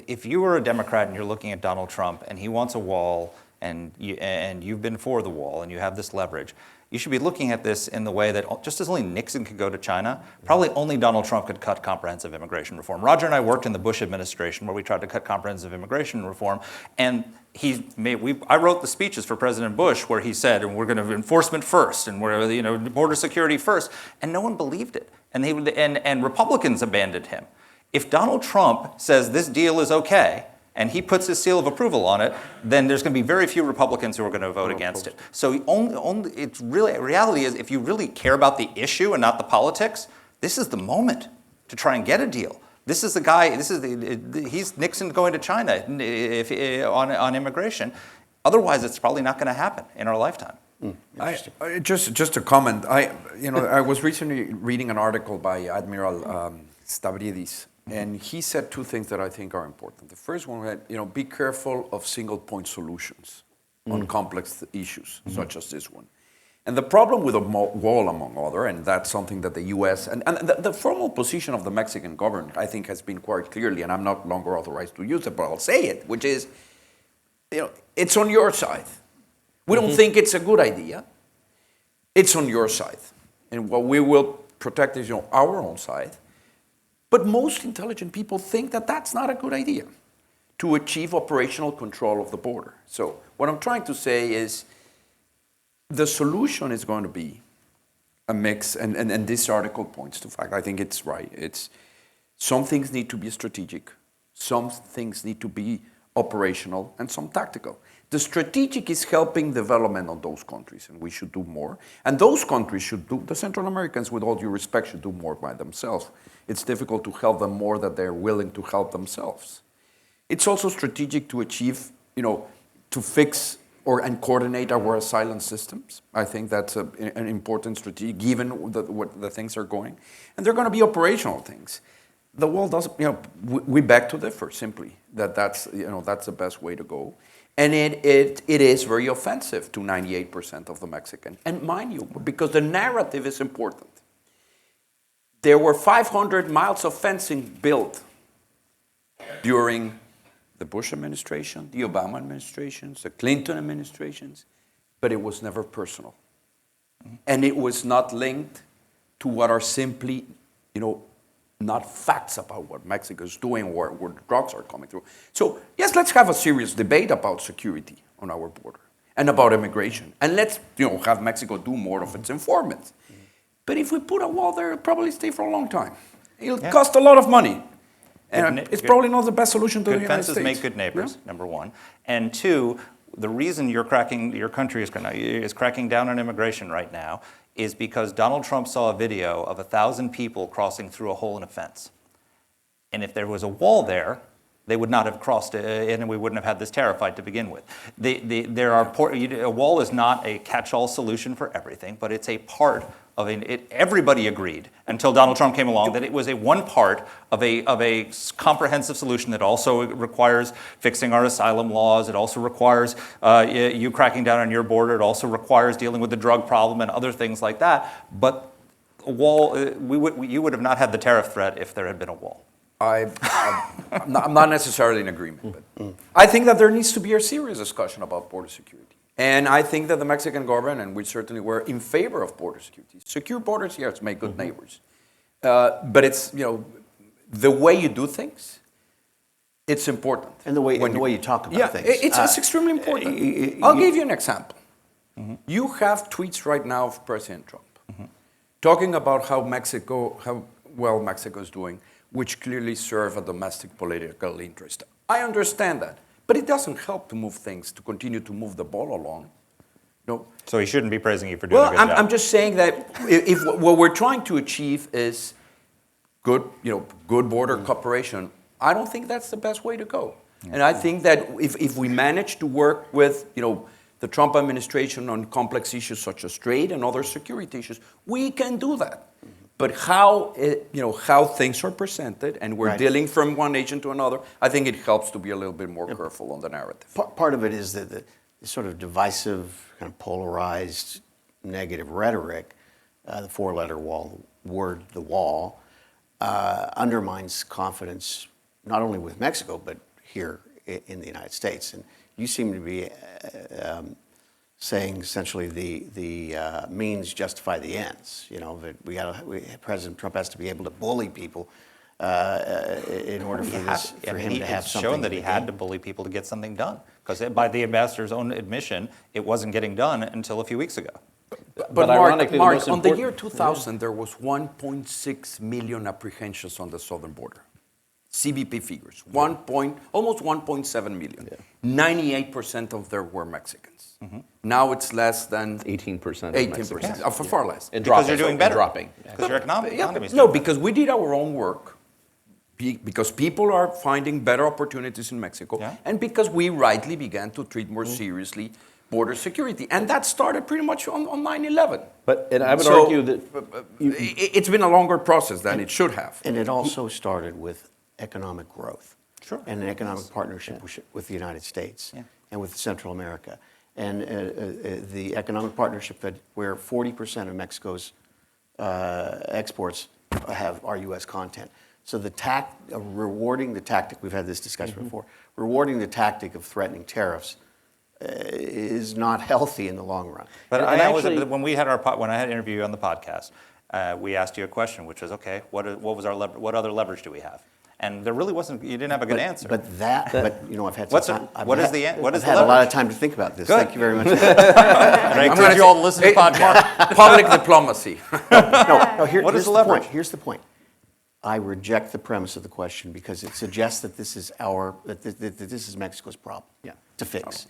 if you were a Democrat and you're looking at Donald Trump and he wants a wall and you've been for the wall and you have this leverage, you should be looking at this in the way that just as only Nixon could go to China, probably only Donald Trump could cut comprehensive immigration reform. Roger and I worked in the Bush administration where we tried to cut comprehensive immigration reform, and I wrote the speeches for President Bush where he said, and we're going to enforcement first, and we're border security first, and no one believed it, and Republicans abandoned him. If Donald Trump says this deal is okay, and he puts his seal of approval on it, then there's going to be very few Republicans who are going to vote against it. So reality is, if you really care about the issue and not the politics, this is the moment to try and get a deal. This is the guy. He's Nixon going to China on immigration. Otherwise, it's probably not going to happen in our lifetime. Just a comment. I was recently reading an article by Admiral Stavridis, and he said two things that I think are important. The first one was, be careful of single point solutions on complex issues such as this one. And the problem with a wall, among other, and that's something that the U.S. and the formal position of the Mexican government, I think, has been quite clearly, and I'm not longer authorized to use it, but I'll say it, which is, it's on your side. We don't think it's a good idea. It's on your side. And what we will protect is our own side. But most intelligent people think that that's not a good idea to achieve operational control of the border. So what I'm trying to say is the solution is going to be a mix, and this article points to fact. I think it's right. It's some things need to be strategic, some things need to be operational, and some tactical. The strategic is helping development on those countries, and we should do more. And those countries should do, the Central Americans, with all due respect, should do more by themselves. It's difficult to help them more than they're willing to help themselves. It's also strategic to achieve, to fix and coordinate our asylum systems. I think that's an important strategy, given what the things are going. And they're going to be operational things. The wall doesn't, we beg to differ simply, that's the best way to go. And it is very offensive to 98% of the Mexican. And mind you, because the narrative is important. There were 500 miles of fencing built during the Bush administration, the Obama administrations, the Clinton administrations, but it was never personal. And it was not linked to what are simply, not facts about what Mexico is doing or where drugs are coming through. So, yes, let's have a serious debate about security on our border and about immigration. And let's, have Mexico do more of its informants. But if we put a wall there, it'll probably stay for a long time. It'll cost a lot of money. And it's probably not the best solution to the United States. Good fences make good neighbors, number one. And two, the reason your country is cracking down on immigration right now is because Donald Trump saw a video of 1,000 people crossing through a hole in a fence. And if there was a wall there, they would not have crossed it, and we wouldn't have had this tariff fight to begin with. A wall is not a catch-all solution for everything, but it's a part of everybody agreed until Donald Trump came along that it was one part of a comprehensive solution that also requires fixing our asylum laws. It also requires you cracking down on your border. It also requires dealing with the drug problem and other things like that. But a wall, you would have not had the tariff threat if there had been a wall. I'm not necessarily in agreement, but I think that there needs to be a serious discussion about border security. And I think that the Mexican government, and we certainly were in favor of border security. Secure borders, yes, make good neighbors. But it's, the way you do things, it's important. And the way you talk about things. It's extremely important. I'll give you an example. You have tweets right now of President Trump talking about how well Mexico is doing, which clearly serve a domestic political interest. I understand that. But it doesn't help to move things, to continue to move the ball along. So he shouldn't be praising you for doing a good job. I'm just saying that if what we're trying to achieve is good border cooperation, I don't think that's the best way to go. And I think that if we manage to work with, the Trump administration on complex issues such as trade and other security issues, we can do that. But how things are presented, and we're dealing from one agent to another, I think it helps to be a little bit more careful on the narrative. Part of it is the sort of divisive, kind of polarized, negative rhetoric, the four-letter word, the wall, undermines confidence not only with Mexico, but here in the United States. And you seem to be saying essentially the means justify the ends. That President Trump has to be able to bully people in order for him to have something. It's shown that he had to bully people to get something done, because by the ambassador's own admission, it wasn't getting done until a few weeks ago. But Mark, on the year 2000, there was 1.6 million apprehensions on the southern border. CBP figures, almost 1.7 million. 98% of them were Mexicans. Now it's less than 18%. 18%, far less. And because you're doing better. Dropping. Because your economy is no, because we did our own work, because people are finding better opportunities in Mexico, and because we rightly began to treat more seriously border security. And that started pretty much on 9/11. And I would argue that it's been a longer process than it should have. And it also started with economic growth. Sure. And an economic partnership with the United States and with Central America. and the economic partnership where 40% of Mexico's exports are U.S. content. So rewarding the tactic, we've had this discussion before, rewarding the tactic of threatening tariffs is not healthy in the long run. But And when we had when I had an interview on the podcast, we asked you a question, which was, okay, what other leverage do we have? And there really wasn't. You didn't have a good answer. But I've had What's some time. what is the I've had a lot of time to think about this. Good. Thank you very much. I encourage you all to listen to the podcast. Public diplomacy. No, What here's is the the leverage? point. Here's the point. I reject the premise of the question because it suggests that this is that this is Mexico's problem to fix.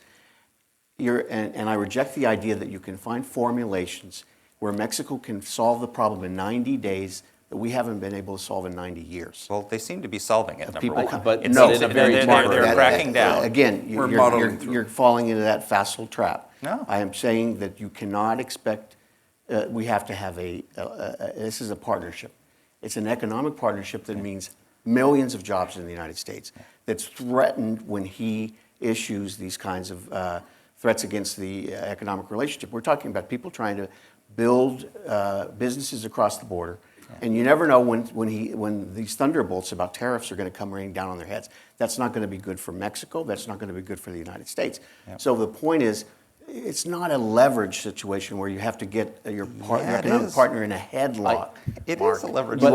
And I reject the idea that you can find formulations where Mexico can solve the problem in 90 days that we haven't been able to solve in 90 years. Well, they seem to be solving it. Number one. but It no, seems in a that very smart way. they're cracking down. Again, We're muddling through. you're falling into that facile trap. No. I am saying that you cannot expect, we have to have this is a partnership. It's an economic partnership that means millions of jobs in the United States that's threatened when he issues these kinds of threats against the economic relationship. We're talking about people trying to build businesses across the border. And you never know when these thunderbolts about tariffs are going to come raining down on their heads. That's not going to be good for Mexico. That's not going to be good for the United States. Yep. So the point is, it's not a leverage situation where you have to get your economic partner in a headlock. It is a leverage. You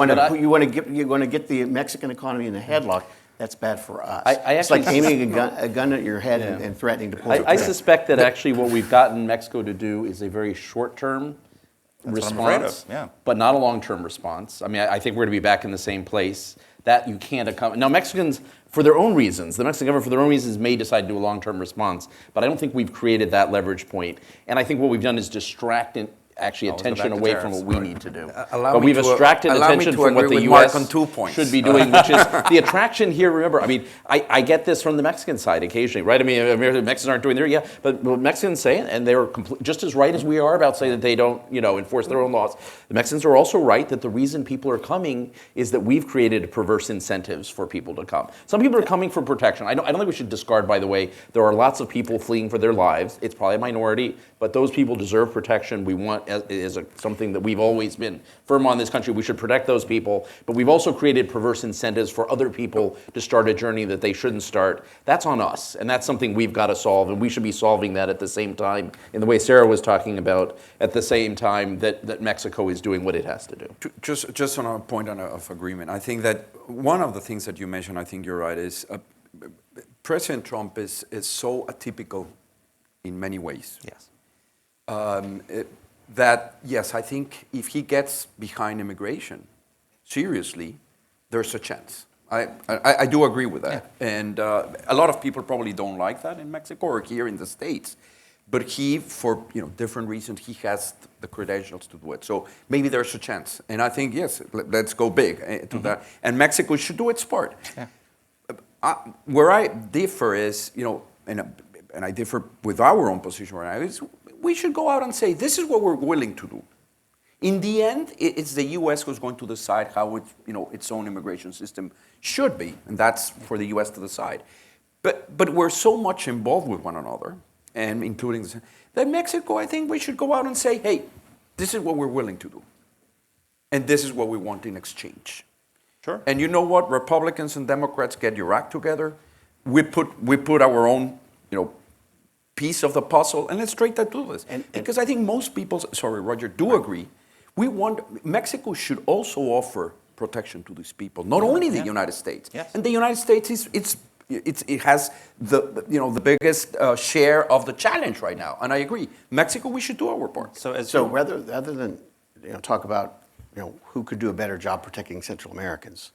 want to get the Mexican economy in a headlock. That's bad for us. It's like aiming a gun at your head and threatening to pull the I trigger. suspect that actually what we've gotten Mexico to do is a very short-term response, but not a long-term response. I mean, I think we're going to be back in the same place. That you can't accomplish. Now, Mexicans, for their own reasons, the Mexican government, for their own reasons, may decide to do a long-term response, but I don't think we've created that leverage point. And I think what we've done is distract attention away from what we need to do. But we've distracted attention from what the U.S. on 2 points. should be doing, which is the attraction here. Remember, I mean, I get this from the Mexican side occasionally, right? I mean, Mexicans aren't doing their, but what Mexicans say, and they're just as right as we are about saying that they don't, enforce their own laws. The Mexicans are also right that the reason people are coming is that we've created perverse incentives for people to come. Some people are coming for protection. I don't think we should discard, by the way, there are lots of people fleeing for their lives. It's probably a minority, but those people deserve protection. We want something that we've always been firm on this country. We should protect those people, but we've also created perverse incentives for other people to start a journey that they shouldn't start. That's on us, and that's something we've got to solve, and we should be solving that at the same time, in the way Sarah was talking about, at the same time that Mexico is doing what it has to do. Just on a point of agreement, I think that one of the things that you mentioned, I think you're right, is President Trump is so atypical in many ways. Yes. That, yes, I think if he gets behind immigration seriously, there's a chance. I do agree with that. Yeah. And a lot of people probably don't like that in Mexico or here in the States. But he, for different reasons, he has the credentials to do it. So maybe there's a chance. And I think, yes, let's go big to that. And Mexico should do its part. Yeah. Where I differ is, and I differ with our own position right now, is we should go out and say, this is what we're willing to do. In the end, it's the U.S. who's going to decide how its own immigration system should be, and that's for the U.S. to decide. But we're so much involved with one another, and including this, that Mexico, I think we should go out and say, hey, this is what we're willing to do, and this is what we want in exchange. Sure. And you know what? Republicans and Democrats, get your act together. We put our own, piece of the puzzle, and let's try to do this. Because I think most people, sorry, Roger, do agree. Mexico should also offer protection to these people, not only the United States. Yes. And the United States it has the biggest share of the challenge right now. And I agree, Mexico, we should do our part. So rather than talk about who could do a better job protecting Central Americans,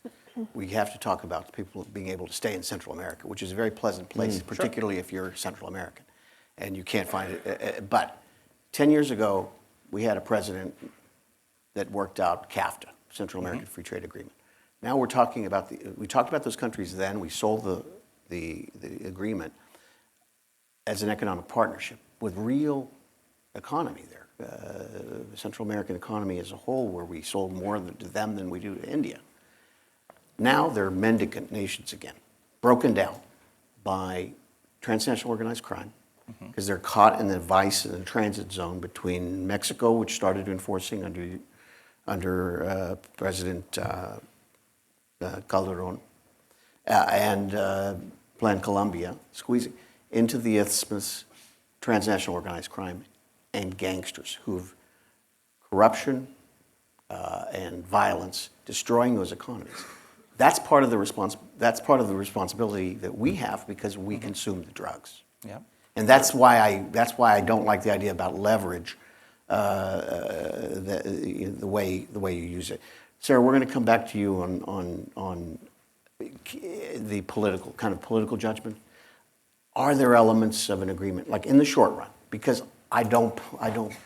we have to talk about people being able to stay in Central America, which is a very pleasant place, particularly if you're Central American. And you can't find it. But 10 years ago, we had a president that worked out CAFTA, Central American Free Trade Agreement. Now we talked about those countries then. We sold the agreement as an economic partnership with real economy there. The Central American economy as a whole, where we sold more to them than we do to India. Now they're mendicant nations again, broken down by transnational organized crime, because they're caught in the vice and the transit zone between Mexico, which started enforcing under President Calderon, and Plan Colombia, squeezing into the isthmus, transnational organized crime, and gangsters who've corruption and violence, destroying those economies. That's part of the responsibility that we have because we consume the drugs. Yeah. And that's why I don't like the idea about leverage, the way you use it. Sarah, we're going to come back to you on the political judgment. Are there elements of an agreement, like in the short run? Because I don't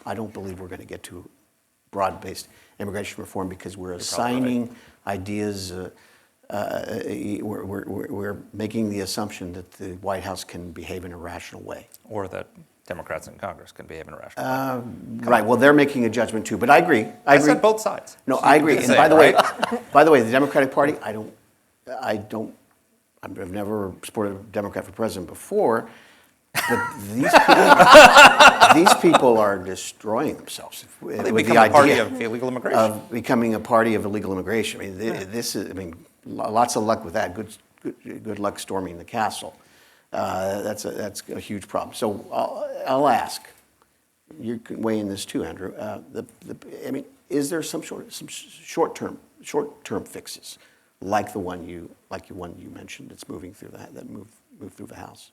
believe we're going to get to broad-based immigration reform because we're assigning ideas. We're making the assumption that the White House can behave in a rational way. Or that Democrats in Congress can behave in a rational way. Right. Well, they're making a judgment too. But I agree. I said both sides. No, So I you agree. can And say by it, the way, right? the Democratic Party, I've never supported a Democrat for president before. But these people are destroying themselves They with become the a party idea of illegal immigration. of becoming a party of illegal immigration. I mean, this is. I mean, lots of luck with that. Good luck storming the castle. That's a huge problem. So I'll ask. You can weigh in this too, Andrew. I mean, is there some short-term fixes like the one you mentioned that's moving through that moved through the House?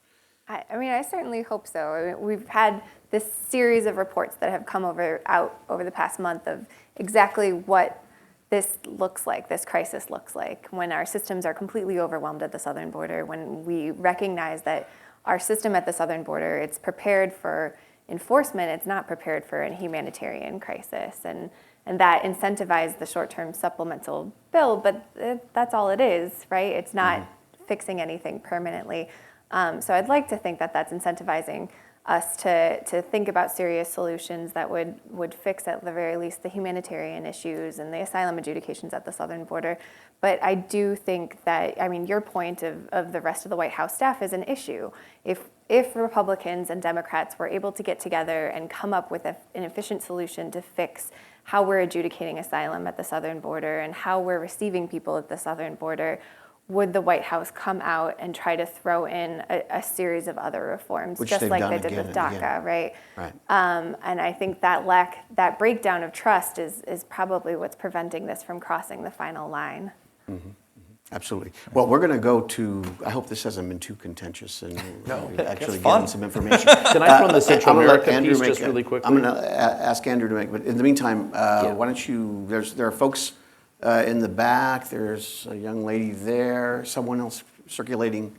I mean, I certainly hope so. I mean, we've had this series of reports that have come out over the past month of exactly what this looks like, this crisis looks like, when our systems are completely overwhelmed at the southern border, when we recognize that our system at the southern border, it's prepared for enforcement, it's not prepared for a humanitarian crisis. And that incentivized the short-term supplemental bill, but that's all it is, right? It's not fixing anything permanently. So I'd like to think that that's incentivizing us to think about serious solutions that would fix, at the very least, the humanitarian issues and the asylum adjudications at the southern border. But I do think that, I mean, your point of the rest of the White House staff is an issue. If Republicans and Democrats were able to get together and come up with an efficient solution to fix how we're adjudicating asylum at the southern border and how we're receiving people at the southern border, would the White House come out and try to throw in a series of other reforms, Which just they've like done they did again with and DACA, again. right? Right. And I think that breakdown of trust is probably what's preventing this from crossing the final line. Absolutely. Well, we're going to go to, I hope this hasn't been too contentious and actually fun. given some information. Can I run the Central I'm gonna let America Andrew piece make just a- really quickly? I'm going to ask Andrew to make, but in the meantime, why don't you, there are folks in the back, there's a young lady there, someone else circulating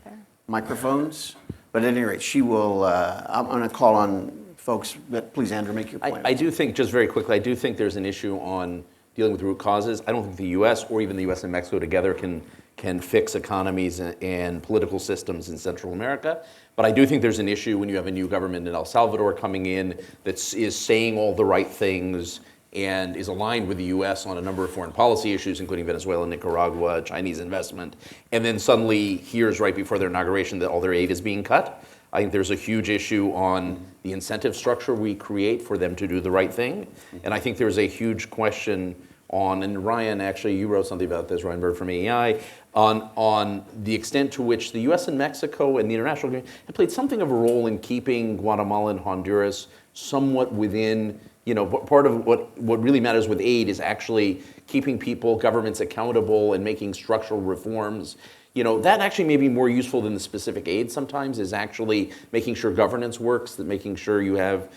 microphones. But at any rate, she will, I'm going to call on folks, but please, Andrew, make your point. I do think, just very quickly, I do think there's an issue on dealing with root causes. I don't think the U.S. or even the U.S. and Mexico together can fix economies and political systems in Central America. But I do think there's an issue when you have a new government in El Salvador coming in that is saying all the right things and is aligned with the U.S. on a number of foreign policy issues, including Venezuela, Nicaragua, Chinese investment, and then suddenly hears right before their inauguration that all their aid is being cut. I think there's a huge issue on the incentive structure we create for them to do the right thing. And I think there's a huge question on, and Ryan, actually, you wrote something about this, Ryan Bird from AEI, on the extent to which the U.S. and Mexico and the international community have played something of a role in keeping Guatemala and Honduras somewhat within, part of what really matters with aid is actually keeping people, governments accountable and making structural reforms. That actually may be more useful than the specific aid sometimes, is actually making sure governance works, that making sure you have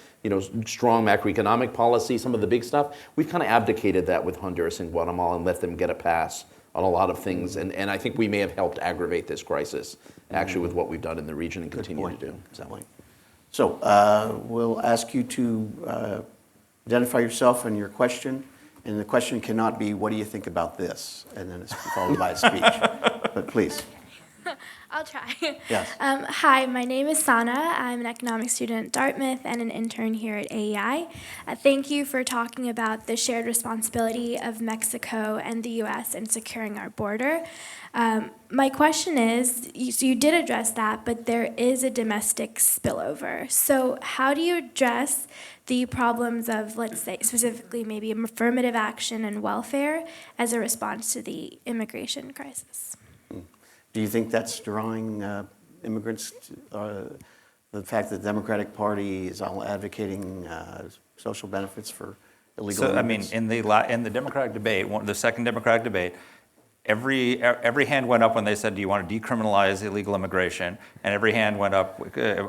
strong macroeconomic policy, some of the big stuff. We've kind of abdicated that with Honduras and Guatemala and let them get a pass on a lot of things. And I think we may have helped aggravate this crisis, actually, with what we've done in the region and continue to do. So we'll ask you to identify yourself and your question. And the question cannot be, what do you think about this? And then it's followed by a speech. But please. I'll try. Yes. Hi, my name is Sana. I'm an economics student at Dartmouth and an intern here at AEI. Thank you for talking about the shared responsibility of Mexico and the U.S. in securing our border. My question is, so you did address that, but there is a domestic spillover. So how do you address the problems of, let's say, specifically maybe affirmative action and welfare as a response to the immigration crisis? Do you think that's drawing immigrants, the fact that the Democratic Party is all advocating social benefits for illegal immigrants? in the Democratic debate, the second Democratic debate, every hand went up when they said, "Do you want to decriminalize illegal immigration?" And every hand went up,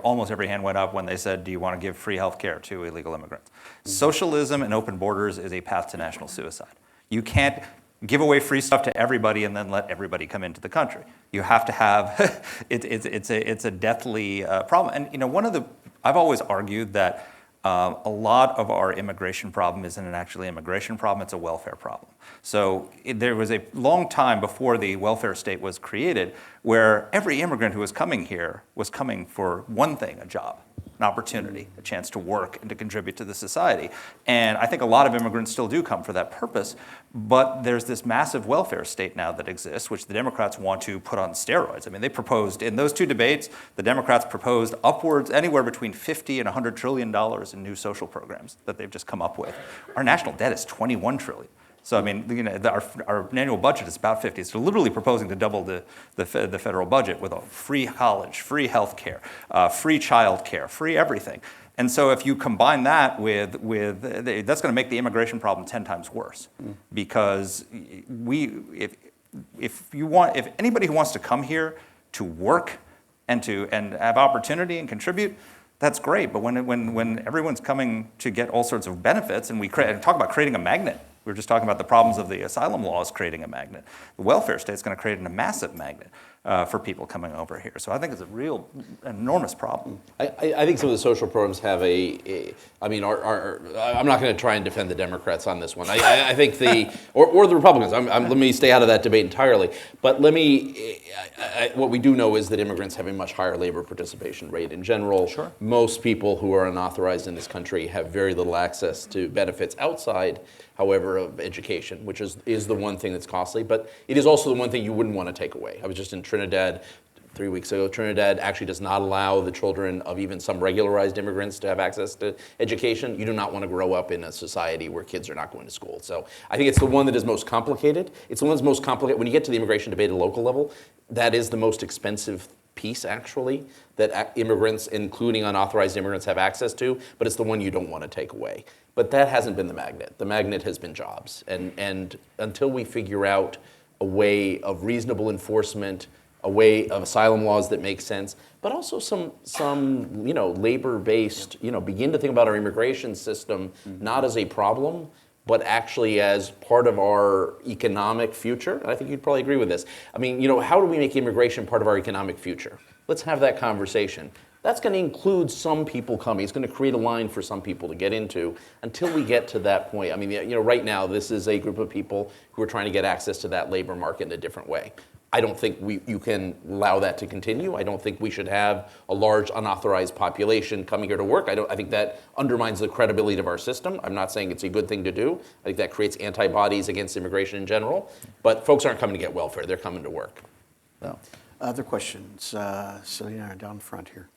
almost every hand went up when they said, "Do you want to give free health care to illegal immigrants?" Mm-hmm. Socialism and open borders is a path to national suicide. You can't give away free stuff to everybody and then let everybody come into the country. You have to have it's a deathly problem. And I've always argued that a lot of our immigration problem isn't actually an immigration problem, it's a welfare problem. So there was a long time before the welfare state was created where every immigrant who was coming here was coming for one thing, a job, an opportunity, a chance to work and to contribute to the society. And I think a lot of immigrants still do come for that purpose, but there's this massive welfare state now that exists, which the Democrats want to put on steroids. I mean, they proposed, in those two debates, the Democrats proposed upwards, anywhere between $50 and $100 trillion in new social programs that they've just come up with. Our national debt is $21 trillion. So I mean, our annual budget is about 50. So literally proposing to double the federal budget with a free college, free health care, free child care, free everything. And so if you combine that with that's going to make the immigration problem 10 times worse, because if anybody who wants to come here to work and have opportunity and contribute, that's great. But when everyone's coming to get all sorts of benefits, and we talk about creating a magnet. We were just talking about the problems of the asylum laws creating a magnet. The welfare state's going to create a massive magnet for people coming over here. So I think it's an enormous problem. I think some of the social programs have I'm not going to try and defend the Democrats on this one. I think or the Republicans. Let me stay out of that debate entirely. But what we do know is that immigrants have a much higher labor participation rate in general. Sure. Most people who are unauthorized in this country have very little access to benefits outside, however, of education, which is the one thing that's costly, but it is also the one thing you wouldn't want to take away. I was just in Trinidad 3 weeks ago. Trinidad actually does not allow the children of even some regularized immigrants to have access to education. You do not want to grow up in a society where kids are not going to school. So I think it's the one that is most complicated. It's the one that's most complicated. When you get to the immigration debate at a local level, that is the most expensive piece, actually, that immigrants, including unauthorized immigrants, have access to, but it's the one you don't want to take away. But that hasn't been the magnet. The magnet has been jobs. And until we figure out a way of reasonable enforcement, a way of asylum laws that make sense, but also some labor-based, begin to think about our immigration system not as a problem, but actually as part of our economic future. And I think you'd probably agree with this. I mean, how do we make immigration part of our economic future? Let's have that conversation. That's going to include some people coming. It's going to create a line for some people to get into until we get to that point. I mean, right now, this is a group of people who are trying to get access to that labor market in a different way. I don't think you can allow that to continue. I don't think we should have a large unauthorized population coming here to work. I think that undermines the credibility of our system. I'm not saying it's a good thing to do. I think that creates antibodies against immigration in general. But folks aren't coming to get welfare. They're coming to work. So. Other questions? Selena, down front here.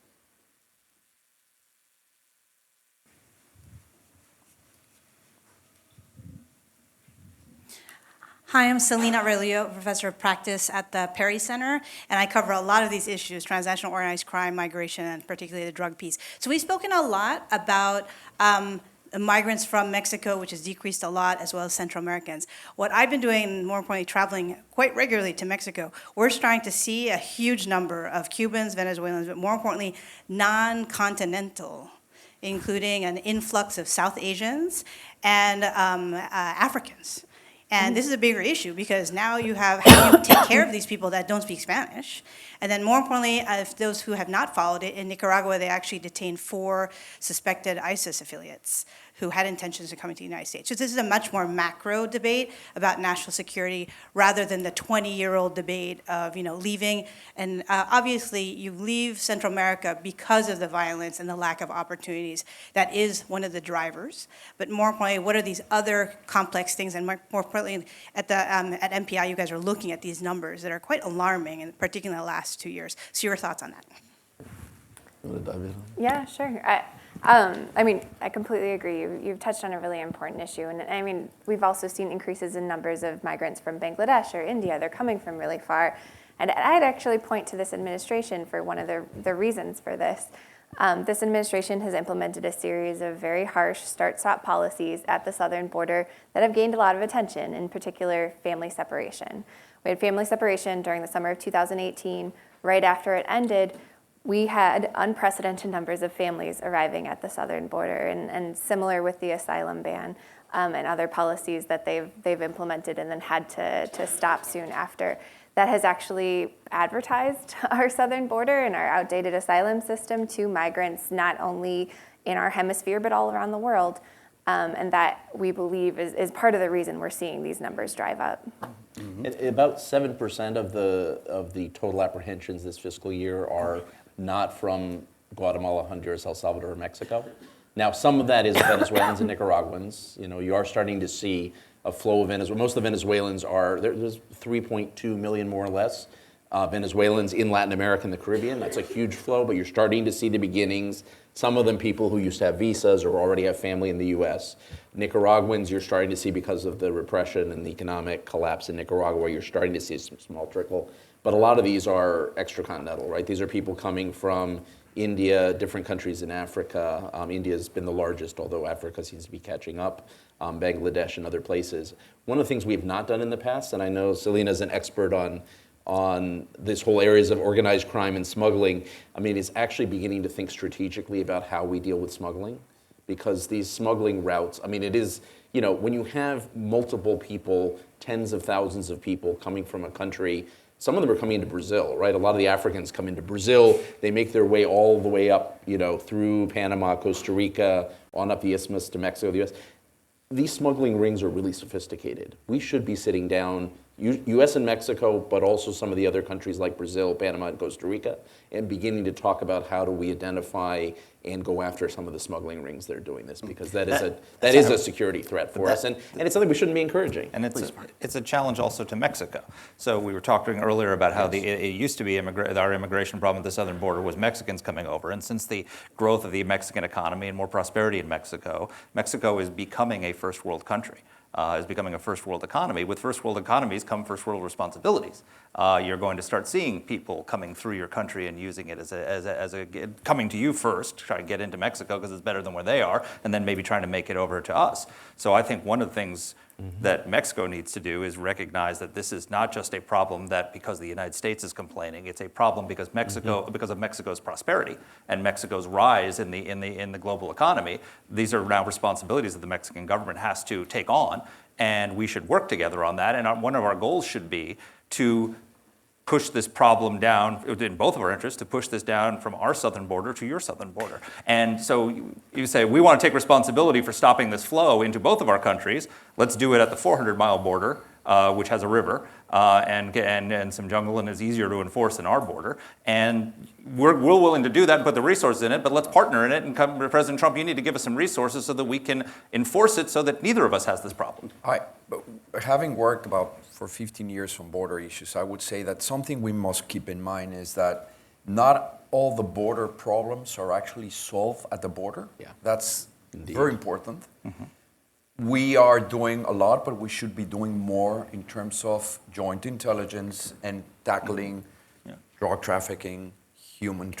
Hi, I'm Selena Aurelio, professor of practice at the Perry Center, and I cover a lot of these issues, transnational organized crime, migration, and particularly the drug piece. So we've spoken a lot about migrants from Mexico, which has decreased a lot, as well as Central Americans. What I've been doing, more importantly, traveling quite regularly to Mexico, we're starting to see a huge number of Cubans, Venezuelans, but more importantly, non-continental, including an influx of South Asians and Africans. And this is a bigger issue because now you have, how do you take care of these people that don't speak Spanish? And then more importantly, if those who have not followed it, in Nicaragua, they actually detained 4 suspected ISIS affiliates who had intentions of coming to the United States. So this is a much more macro debate about national security rather than the 20-year-old debate of, leaving. And obviously, you leave Central America because of the violence and the lack of opportunities. That is one of the drivers. But more importantly, what are these other complex things? And more importantly, at MPI, you guys are looking at these numbers that are quite alarming, and particularly in the last 2 years. So your thoughts on that? You want to dive in? Yeah, sure. I completely agree. You've touched on a really important issue. And we've also seen increases in numbers of migrants from Bangladesh or India. They're coming from really far. And I'd actually point to this administration for one of the reasons for this. This administration has implemented a series of very harsh start-stop policies at the southern border that have gained a lot of attention, in particular family separation. We had family separation during the summer of 2018. Right after it ended, we had unprecedented numbers of families arriving at the southern border, and similar with the asylum ban and other policies that they've implemented and then had to stop soon after. That has actually advertised our southern border and our outdated asylum system to migrants, not only in our hemisphere, but all around the world. And that we believe is part of the reason we're seeing these numbers drive up. Mm-hmm. About 7% of the total apprehensions this fiscal year are not from Guatemala, Honduras, El Salvador, or Mexico. Now, some of that is Venezuelans and Nicaraguans. You are starting to see a flow of Venezuelans. Most of the Venezuelans there's 3.2 million more or less Venezuelans in Latin America and the Caribbean. That's a huge flow, but you're starting to see the beginnings. Some of them people who used to have visas or already have family in the U.S. Nicaraguans, you're starting to see because of the repression and the economic collapse in Nicaragua, you're starting to see some small trickle. But a lot of these are extracontinental, right? These are people coming from India, different countries in Africa. India's been the largest, although Africa seems to be catching up. Bangladesh and other places. One of the things we've not done in the past, and I know Selena's an expert on this whole areas of organized crime and smuggling, is actually beginning to think strategically about how we deal with smuggling. Because these smuggling routes, it is, when you have multiple people, tens of thousands of people coming from a country, some of them are coming into Brazil, right? A lot of the Africans come into Brazil, they make their way all the way up, through Panama, Costa Rica, on up the Isthmus to Mexico, the US. These smuggling rings are really sophisticated. We should be sitting down, US and Mexico, but also some of the other countries like Brazil, Panama, and Costa Rica, and beginning to talk about how do we identify and go after some of the smuggling rings that are doing this, because that is a security threat for us, and it's something we shouldn't be encouraging. And it's a challenge also to Mexico. So we were talking earlier about how it used to be our immigration problem at the southern border was Mexicans coming over, and since the growth of the Mexican economy and more prosperity in Mexico, Mexico is becoming a first world country. Is becoming a first world economy. With first world economies come first world responsibilities. You're going to start seeing people coming through your country and using it as a coming to you first, trying to get into Mexico because it's better than where they are, and then maybe trying to make it over to us. So I think one of the things that Mexico needs to do is recognize that this is not just a problem that because the United States is complaining, it's a problem because because of Mexico's prosperity and Mexico's rise in the global economy. These are now responsibilities that the Mexican government has to take on, and we should work together on that. And one of our goals should be to push this problem down, in both of our interests, to push this down from our southern border to your southern border. And so you say, we want to take responsibility for stopping this flow into both of our countries. Let's do it at the 400-mile border, which has a river and some jungle and is easier to enforce than our border. And we're willing to do that and put the resources in it, but let's partner in it. And President Trump, you need to give us some resources so that we can enforce it so that neither of us has this problem. Having worked for 15 years on border issues, I would say that something we must keep in mind is that not all the border problems are actually solved at the border. Yeah. That's Indeed. very important. Mm-hmm. We are doing a lot, but we should be doing more in terms of joint intelligence and tackling drug trafficking, human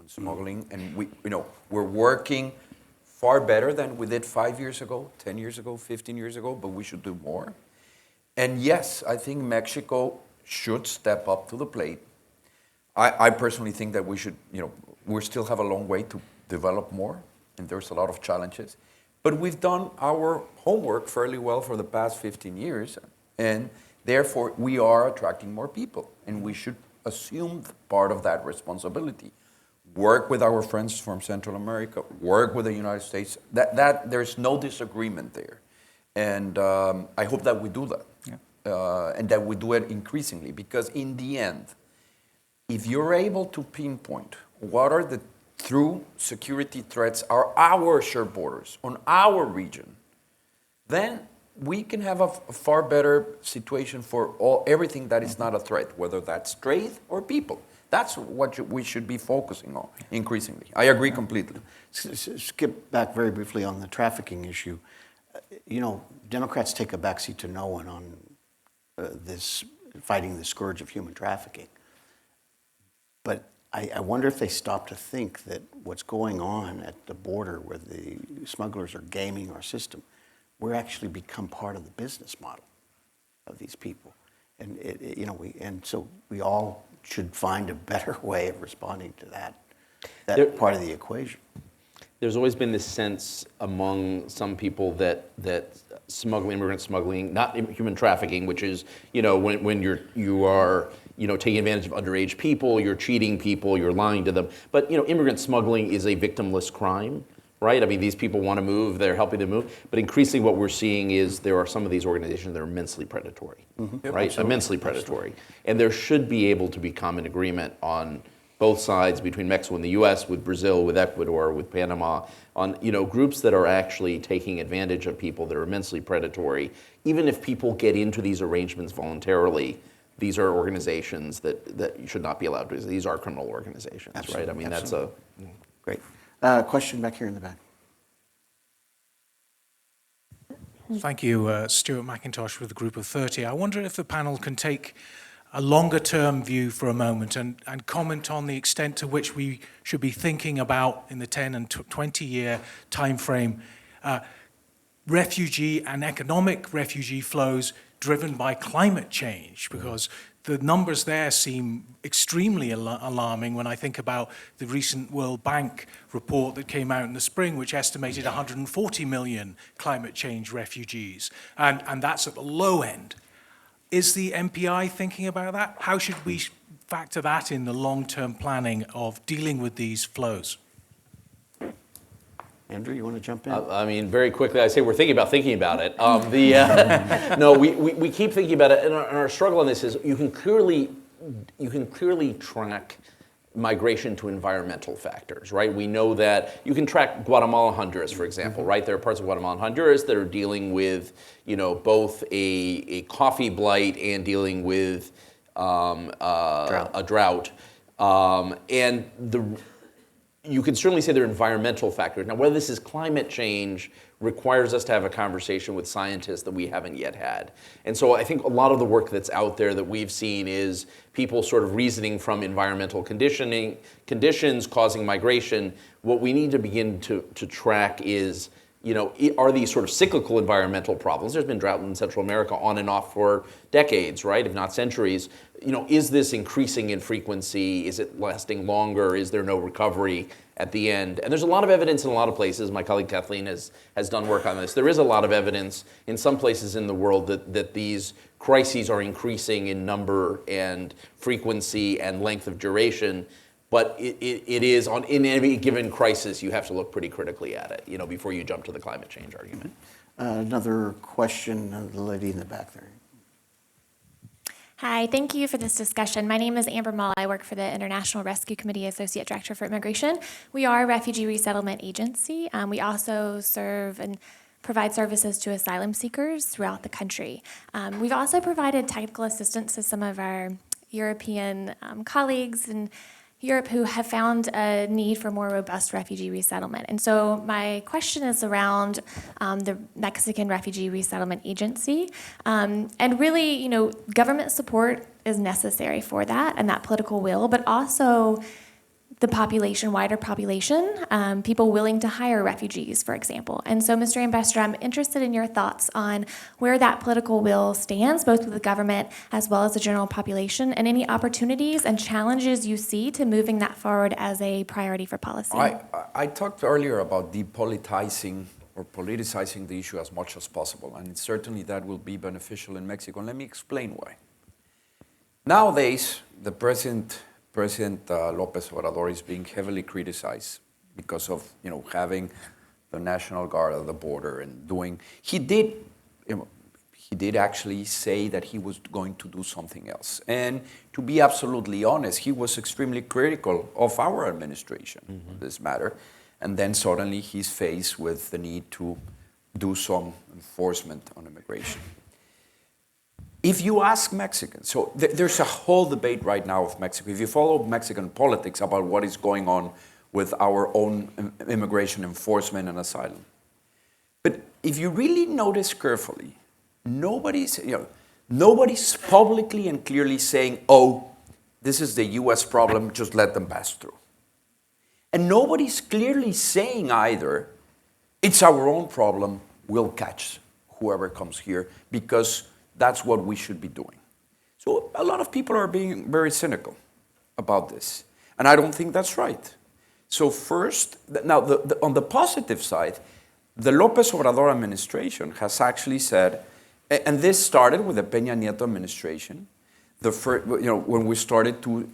smuggling, and we're working far better than we did 5 years ago, 10 years ago, 15 years ago, but we should do more. And yes, I think Mexico should step up to the plate. I personally think that we should, we still have a long way to develop more, and there's a lot of challenges. But we've done our homework fairly well for the past 15 years, and therefore we are attracting more people, and we should assume part of that responsibility. Work with our friends from Central America, work with the United States. That there's no disagreement there. And I hope that we do that. Yeah. And that we do it increasingly, because in the end, if you're able to pinpoint what are the true security threats are our shared borders on our region, then we can have a far better situation for everything that is not a threat, whether that's trade or people. That's what we should be focusing on increasingly. I agree completely. Skip back very briefly on the trafficking issue. You know, Democrats take a backseat to no one on this fighting the scourge of human trafficking. But I wonder if they stop to think that what's going on at the border where the smugglers are gaming our system, we're actually become part of the business model of these people. And, so we all should find a better way of responding to that part of the equation. There's always been this sense among some people that immigrant smuggling, not human trafficking, which is, when you are taking advantage of underage people, you're cheating people, you're lying to them. But immigrant smuggling is a victimless crime, right? I mean, these people want to move, they're helping them move. But increasingly what we're seeing is there are some of these organizations that are immensely predatory, right? Absolutely. Immensely predatory. And there should be able to be common agreement on both sides, between Mexico and the US, with Brazil, with Ecuador, with Panama, on groups that are actually taking advantage of people that are immensely predatory. Even if people get into these arrangements voluntarily, these are organizations that you should not be allowed to. These are criminal organizations, absolutely, right? I mean, absolutely. Great. Question back here in the back. Thank you, Stuart McIntosh with the Group of 30. I wonder if the panel can take a longer-term view for a moment and comment on the extent to which we should be thinking about, in the 10 and 20-year time frame, refugee and economic refugee flows driven by climate change, because the numbers there seem extremely alarming when I think about the recent World Bank report that came out in the spring, which estimated 140 million climate change refugees, and that's at the low end. Is the MPI thinking about that? How should we factor that in the long-term planning of dealing with these flows? Andrew, you want to jump in? I mean, very quickly, I say we're thinking about it. No, we keep thinking about it, and our struggle on this is you can clearly track migration to environmental factors, right? We know that you can track Guatemala, Honduras, for example, right? There are parts of Guatemala and Honduras that are dealing with, both a coffee blight and dealing with a drought. You can certainly say they're environmental factors. Now, whether this is climate change requires us to have a conversation with scientists that we haven't yet had. And so I think a lot of the work that's out there that we've seen is people sort of reasoning from environmental conditions causing migration. What we need to begin to track is, are these sort of cyclical environmental problems? There's been drought in Central America on and off for decades, right, if not centuries. Is this increasing in frequency? Is it lasting longer? Is there no recovery at the end? And there's a lot of evidence in a lot of places. My colleague Kathleen has done work on this. There is a lot of evidence in some places in the world that these crises are increasing in number and frequency and length of duration. But it is, in any given crisis, you have to look pretty critically at it, before you jump to the climate change argument. Another question, the lady in the back there. Hi, thank you for this discussion. My name is Amber Mull. I work for the International Rescue Committee Associate Director for Immigration. We are a refugee resettlement agency. We also serve and provide services to asylum seekers throughout the country. We've also provided technical assistance to some of our European colleagues in Europe who have found a need for more robust refugee resettlement. And so my question is around the Mexican Refugee Resettlement Agency. And really, government support is necessary for that and that political will, but also the population, wider population, people willing to hire refugees, for example. And so, Mr. Ambassador, I'm interested in your thoughts on where that political will stands, both with the government as well as the general population, and any opportunities and challenges you see to moving that forward as a priority for policy. I talked earlier about depoliticizing or politicizing the issue as much as possible, and certainly that will be beneficial in Mexico. And let me explain why. Nowadays, the President López Obrador is being heavily criticized because of having the National Guard at the border and doing. He did actually say that he was going to do something else. And to be absolutely honest, he was extremely critical of our administration on this matter. And then suddenly he's faced with the need to do some enforcement on immigration. If you ask Mexicans, so there's a whole debate right now of Mexico. If you follow Mexican politics about what is going on with our own immigration enforcement and asylum. But if you really notice carefully, nobody's publicly and clearly saying, oh, this is the US problem, just let them pass through. And nobody's clearly saying either, it's our own problem, we'll catch whoever comes here, because that's what we should be doing. So a lot of people are being very cynical about this. And I don't think that's right. So first, now on the positive side, the López Obrador administration has actually said, and this started with the Peña Nieto administration, when we started to,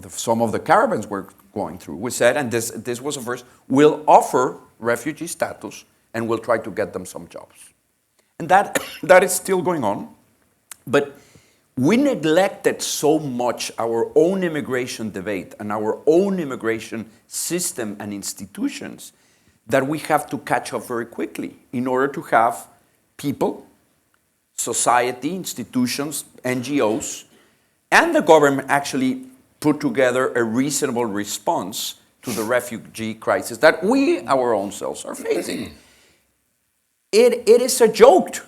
some of the caravans were going through, we said, and this was the first, we'll offer refugee status and we'll try to get them some jobs. And that is still going on. But we neglected so much our own immigration debate and our own immigration system and institutions that we have to catch up very quickly in order to have people, society, institutions, NGOs, and the government actually put together a reasonable response to the refugee crisis that we, our own selves, are facing. It is a joke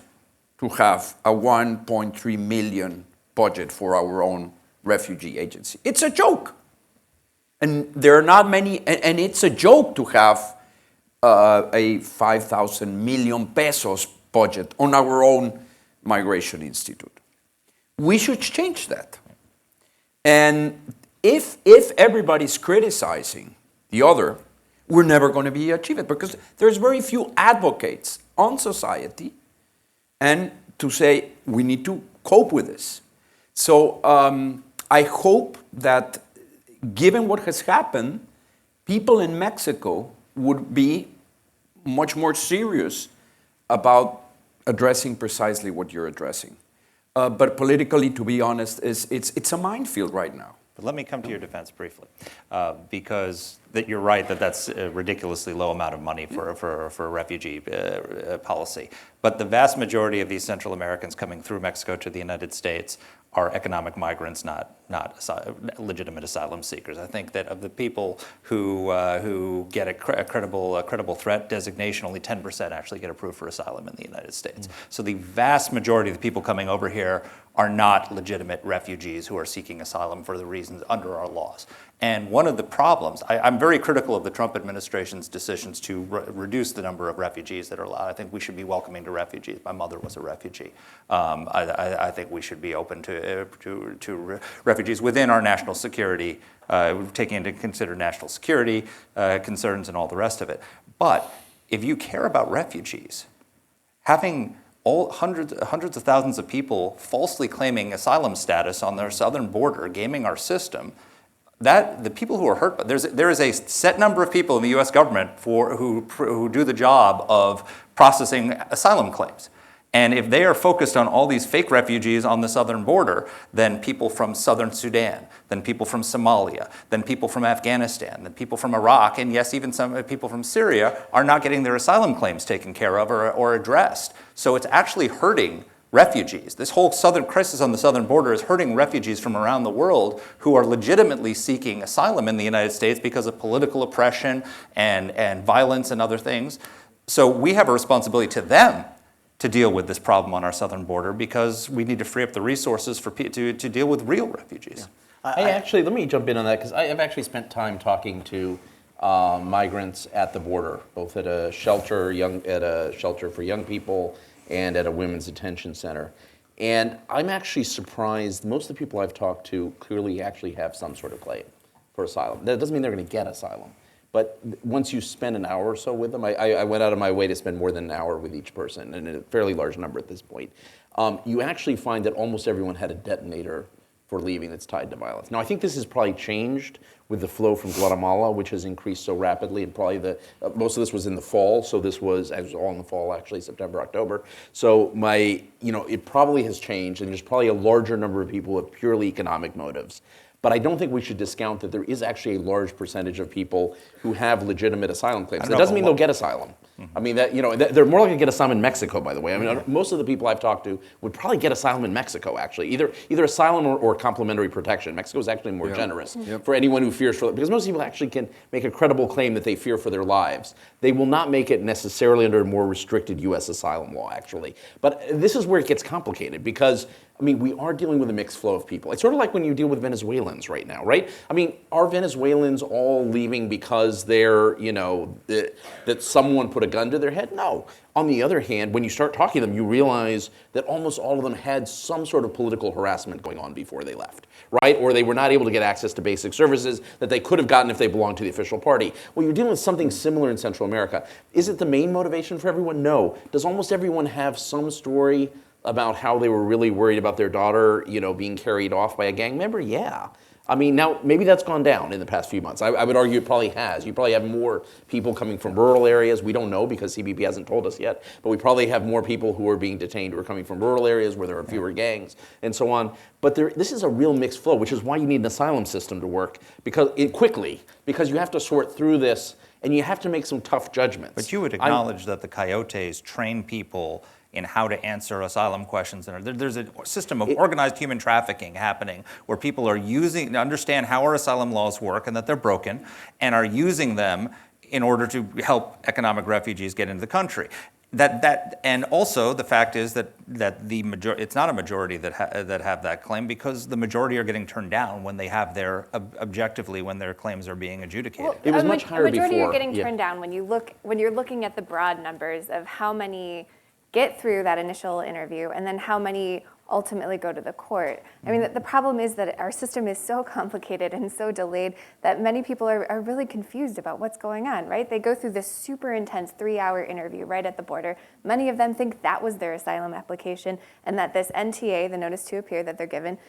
to have a 1.3 million budget for our own refugee agency. It's a joke. And there are not many, and it's a joke to have a 5,000 million pesos budget on our own migration institute. We should change that. And if everybody's criticizing the other, we're never going to be achieved because there's very few advocates on society and to say we need to cope with this. So I hope that given what has happened, people in Mexico would be much more serious about addressing precisely what you're addressing. But politically, to be honest, it's a minefield right now. But let me come to your defense briefly, because you're right that's a ridiculously low amount of money for a refugee policy. But the vast majority of these Central Americans coming through Mexico to the United States are economic migrants, not legitimate asylum seekers. I think that of the people who get a credible threat designation, only 10% actually get approved for asylum in the United States. So the vast majority of the people coming over here are not legitimate refugees who are seeking asylum for the reasons under our laws. And one of the problems, I'm very critical of the Trump administration's decisions to reduce the number of refugees that are allowed. I think we should be welcoming to refugees. My mother was a refugee. I think we should be open to refugees within our national security, taking into consider national security concerns and all the rest of it. But if you care about refugees, having hundreds of thousands of people falsely claiming asylum status on their southern border, gaming our system, that the people who are hurt, but there is a set number of people in the U.S. government who do the job of processing asylum claims. And if they are focused on all these fake refugees on the southern border, then people from southern Sudan, then people from Somalia, then people from Afghanistan, then people from Iraq, and yes, even some people from Syria are not getting their asylum claims taken care of or addressed. So it's actually hurting refugees. This whole southern crisis on the southern border is hurting refugees from around the world who are legitimately seeking asylum in the United States because of political oppression and violence and other things. So we have a responsibility to them to deal with this problem on our southern border because we need to free up the resources to deal with real refugees. Yeah. Let me jump in on that because I've actually spent time talking to migrants at the border, both at a shelter for young people and at a women's detention center. And I'm actually surprised most of the people I've talked to clearly actually have some sort of claim for asylum. That doesn't mean they're going to get asylum, But once you spend an hour or so with them, I went out of my way to spend more than an hour with each person, and a fairly large number at this point. You actually find that almost everyone had a detonator for leaving that's tied to violence. Now, I think this has probably changed with the flow from Guatemala, which has increased so rapidly, and probably most of this was in the fall, so this was all in the fall, actually, September, October. So it probably has changed, and there's probably a larger number of people with purely economic motives. But I don't think we should discount that there is actually a large percentage of people who have legitimate asylum claims. That doesn't mean they'll get asylum. I mean, they're more likely to get asylum in Mexico, by the way. I mean, most of the people I've talked to would probably get asylum in Mexico, actually. Either asylum or complementary protection. Mexico is actually more generous for anyone who fears for, because most people actually can make a credible claim that they fear for their lives. They will not make it necessarily under a more restricted U.S. asylum law, actually. But this is where it gets complicated, because I mean, we are dealing with a mixed flow of people. It's sort of like when you deal with Venezuelans right now, right? I mean, are Venezuelans all leaving because they're, that someone put a gun to their head? No. On the other hand, when you start talking to them, you realize that almost all of them had some sort of political harassment going on before they left, right? Or they were not able to get access to basic services that they could have gotten if they belonged to the official party. Well, you're dealing with something similar in Central America. Is it the main motivation for everyone? No. Does almost everyone have some story about how they were really worried about their daughter, being carried off by a gang member? Yeah. I mean, now, maybe that's gone down in the past few months. I would argue it probably has. You probably have more people coming from rural areas. We don't know because CBP hasn't told us yet. But we probably have more people who are being detained who are coming from rural areas where there are fewer gangs and so on. But this is a real mixed flow, which is why you need an asylum system to work quickly, because you have to sort through this and you have to make some tough judgments. But you would acknowledge that the coyotes train people in how to answer asylum questions. And there's a system of organized human trafficking happening where people are using to understand how our asylum laws work and that they're broken, and are using them in order to help economic refugees get into the country. And also the fact is that it's not a majority that have that claim, because the majority are getting turned down when they have objectively when their claims are being adjudicated. Well, It was much higher before. A majority are getting turned down when you're looking at the broad numbers of how many get through that initial interview and then how many ultimately go to the court. I mean, the problem is that our system is so complicated and so delayed that many people are really confused about what's going on, right? They go through this super intense 3-hour interview right at the border. Many of them think that was their asylum application, and that this NTA, the notice to appear that they're given,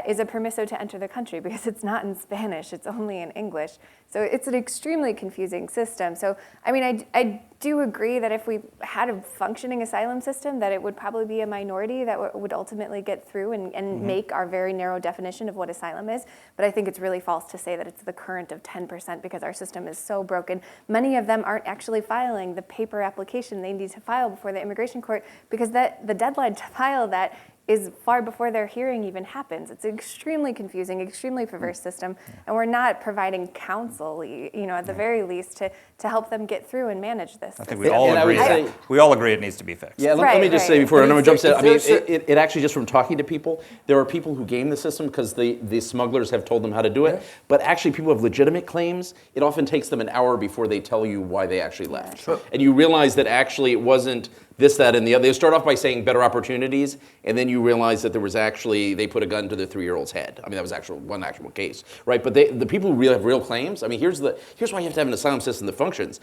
is a permiso to enter the country, because it's not in Spanish, it's only in English. So it's an extremely confusing system. So, I mean, I do agree that if we had a functioning asylum system, that it would probably be a minority that would ultimately get through and make our very narrow definition of what asylum is. But I think it's really false to say that it's the current of 10%, because our system is so broken. Many of them aren't actually filing the paper application they need to file before the immigration court, because the deadline to file that is far before their hearing even happens. It's an extremely confusing, extremely perverse system, and we're not providing counsel, at the very least, to help them get through and manage this. I think we all agree it needs to be fixed. Yeah, let me just say before anyone jumps in, I mean, it actually, just from talking to people, there are people who game the system because the smugglers have told them how to do it, but actually people have legitimate claims. It often takes them an hour before they tell you why they actually left. Sure. And you realize that actually it wasn't this, that, and the other. They start off by saying better opportunities, and then you realize that there was actually, they put a gun to their 3-year-old's head. I mean, that was one actual case, right? But the people who really have real claims, I mean, here's why you have to have an asylum system that functions.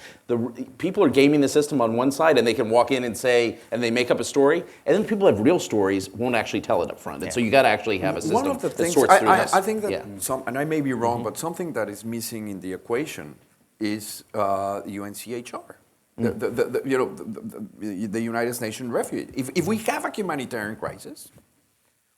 People are gaming the system on one side, and they can walk in and say, and they make up a story, and then people who have real stories won't actually tell it up front. And so you got to actually have a system One of the things, that sorts through this. I think that and I may be wrong, but something that is missing in the equation is UNCHR. The United Nations Refugee. If we have a humanitarian crisis,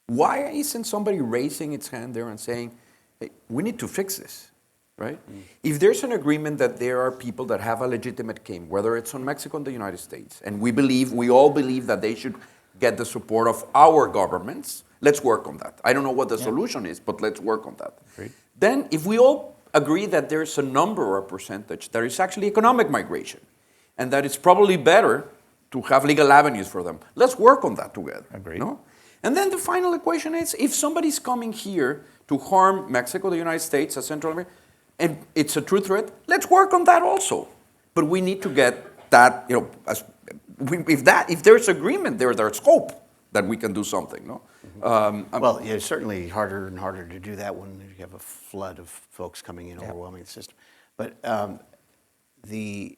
why isn't somebody raising its hand there and saying, hey, we need to fix this, right? If there's an agreement that there are people that have a legitimate claim, whether it's on Mexico and the United States, and we all believe that they should get the support of our governments, let's work on that. I don't know what the solution is, but let's work on that. Great. Then if we all agree that there's a number or a percentage that is actually economic migration, and that it's probably better to have legal avenues for them. Let's work on that together. Agreed. No? And then the final equation is, if somebody's coming here to harm Mexico, the United States, Central America, and it's a true threat, let's work on that also. But we need to get that, if there's agreement there, there's hope that we can do something, no? Well, it's certainly harder and harder to do that when you have a flood of folks coming in, overwhelming the system. But the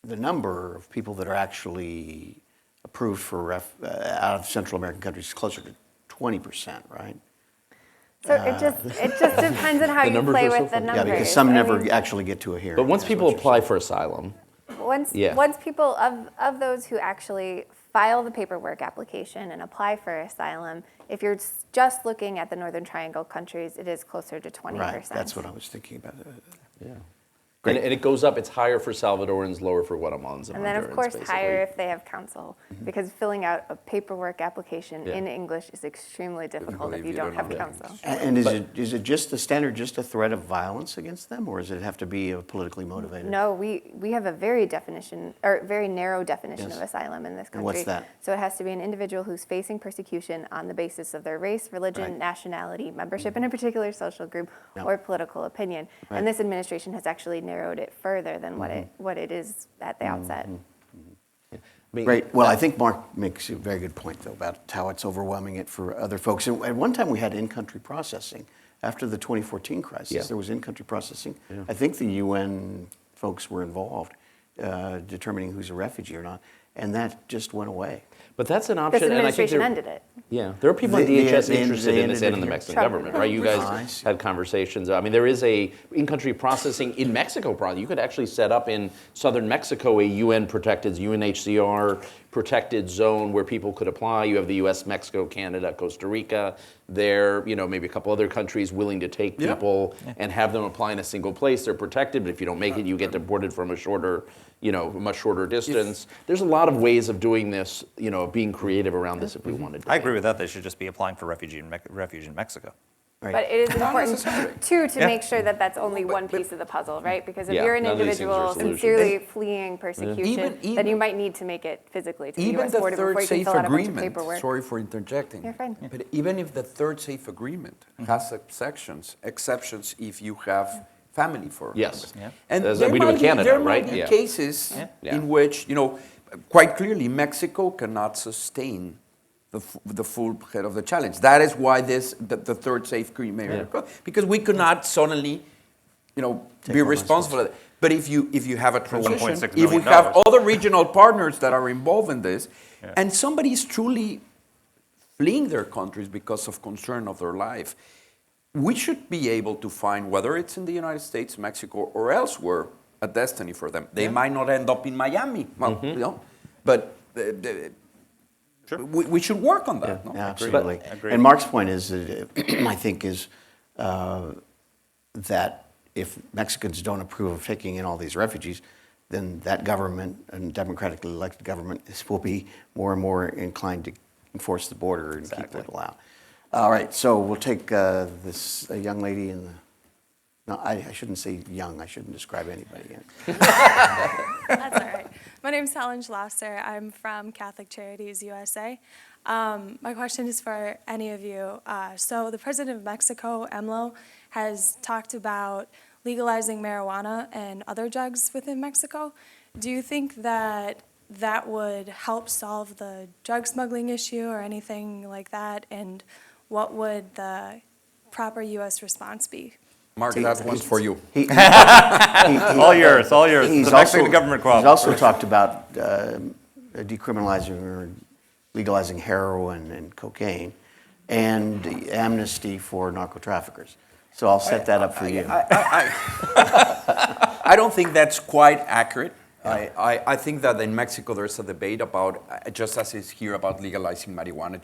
number of people that are actually approved for out of Central American countries is closer to 20%, right? So it just depends on how you numbers play are so with the funny. numbers. Yeah, because some I never mean, actually get to a hearing. But once that's people what you're apply saying. for asylum, Once Yeah. people of those who actually file the paperwork application and apply for asylum, if you're just looking at the Northern Triangle countries, it is closer to 20%. Right, that's what I was thinking about. yeah. And it goes up, it's higher for Salvadorans, lower for Guatemalans and And then, of Hondurans, course, basically. higher if they have counsel, because filling out a paperwork application Yeah. in English is extremely difficult if if you you don't don't have know counsel. And is it just the standard, just a threat of violence against them, or does it have to be politically motivated? No, we have a very narrow definition Yes. of asylum in this country. And what's that? So it has to be an individual who's facing persecution on the basis of their race, religion, Right. nationality, membership in a particular social group, Yeah. or political opinion. Right. And this administration has actually narrowed it further than what it is at the outset. I mean, Great. Well, I think Mark makes a very good point, though, about how it's overwhelming it for other folks. And at one time, we had in-country processing. After the 2014 crisis, Yeah. there was in-country processing. I think the UN folks were involved, determining who's a refugee or not, and that just went away. But that's an This option, and I think administration there- ended it. Yeah, there are people in They- DHS they- interested they in this ended and it in the here. Mexican Trump. government, right? You I guys see. had conversations. I mean, there is a in-country processing in Mexico. You could actually set up in southern Mexico a UN-protected, UNHCR protected zone where people could apply. You have the U.S., Mexico, Canada, Costa Rica. There, maybe a couple other countries willing to take people and have them apply in a single place. They're protected, but if you don't make it, you get deported from a much shorter distance. There's a lot of ways of doing this, of being creative around this if we wanted to. I agree with that. They should just be applying for refuge in Mexico. Right. But it is important, necessarily. too, to make sure that that's only one piece of the puzzle, right? Because if Yeah, you're an none of these things are individual solutions. sincerely fleeing persecution, then even- you might need to make it physically to the Even U.S. the border before third you can safe fill out a bunch of agreement, paperwork. sorry for interjecting. You're fine. But even if the third safe agreement has exceptions if you have family for Yes. Yeah. And As there we do with might be- Canada, there right? might be Yeah. cases Yeah. in which, quite clearly Mexico cannot sustain the full head of the challenge. That is why the third safe agreement, because we could not suddenly, be responsible. But if you have a transition, $1.6 if we million. have other regional partners that are involved in this, and somebody is truly fleeing their countries because of concern of their life, we should be able to find, whether it's in the United States, Mexico, or elsewhere, a destiny for them. They might not end up in Miami, but we should work on that. no? Yeah, absolutely. Agreed. And Mark's point is, I think, is that if Mexicans don't approve of taking in all these refugees, then that government and democratically elected government will be more and more inclined to enforce the border and keep people out. All right, so we'll take this young lady in the. No, I shouldn't say young. I shouldn't describe anybody yet. That's all right. My name's Helen Schlosser. I'm from Catholic Charities USA. My question is for any of you. So the president of Mexico, AMLO, has talked about legalizing marijuana and other drugs within Mexico. Do you think that that would help solve the drug smuggling issue or anything like that? And what would the proper U.S. response be? Mark, that one's for you. All yours, all yours. He's The Mexican also, government he's cooperation. also talked about decriminalizing or legalizing heroin and cocaine and amnesty for narco-traffickers. So I'll set that up for you. I don't think that's quite accurate. I think that in Mexico there's a debate about, just as is here about legalizing marijuana,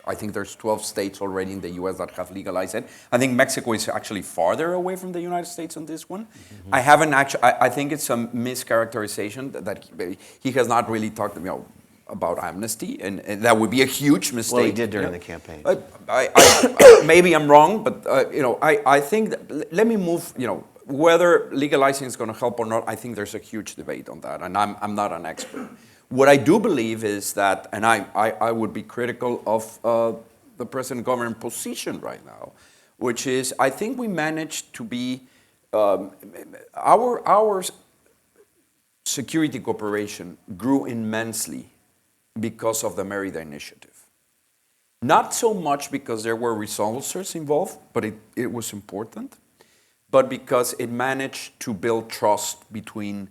I think there's 12 states already in the U.S. that have legalized it. I think Mexico is actually farther away from the United States on this one. I haven't actually, I think it's a mischaracterization that he has not really talked about amnesty, and that would be a huge mistake. Well, he did during the campaign. Maybe I'm wrong, but I think that, let me move. Whether legalizing is going to help or not, I think there's a huge debate on that, and I'm not an expert. What I do believe is that, and I would be critical of the present government position right now, which is I think we managed to be our security cooperation grew immensely because of the Merida Initiative. Not so much because there were resources involved, but it was important. but because it managed to build trust between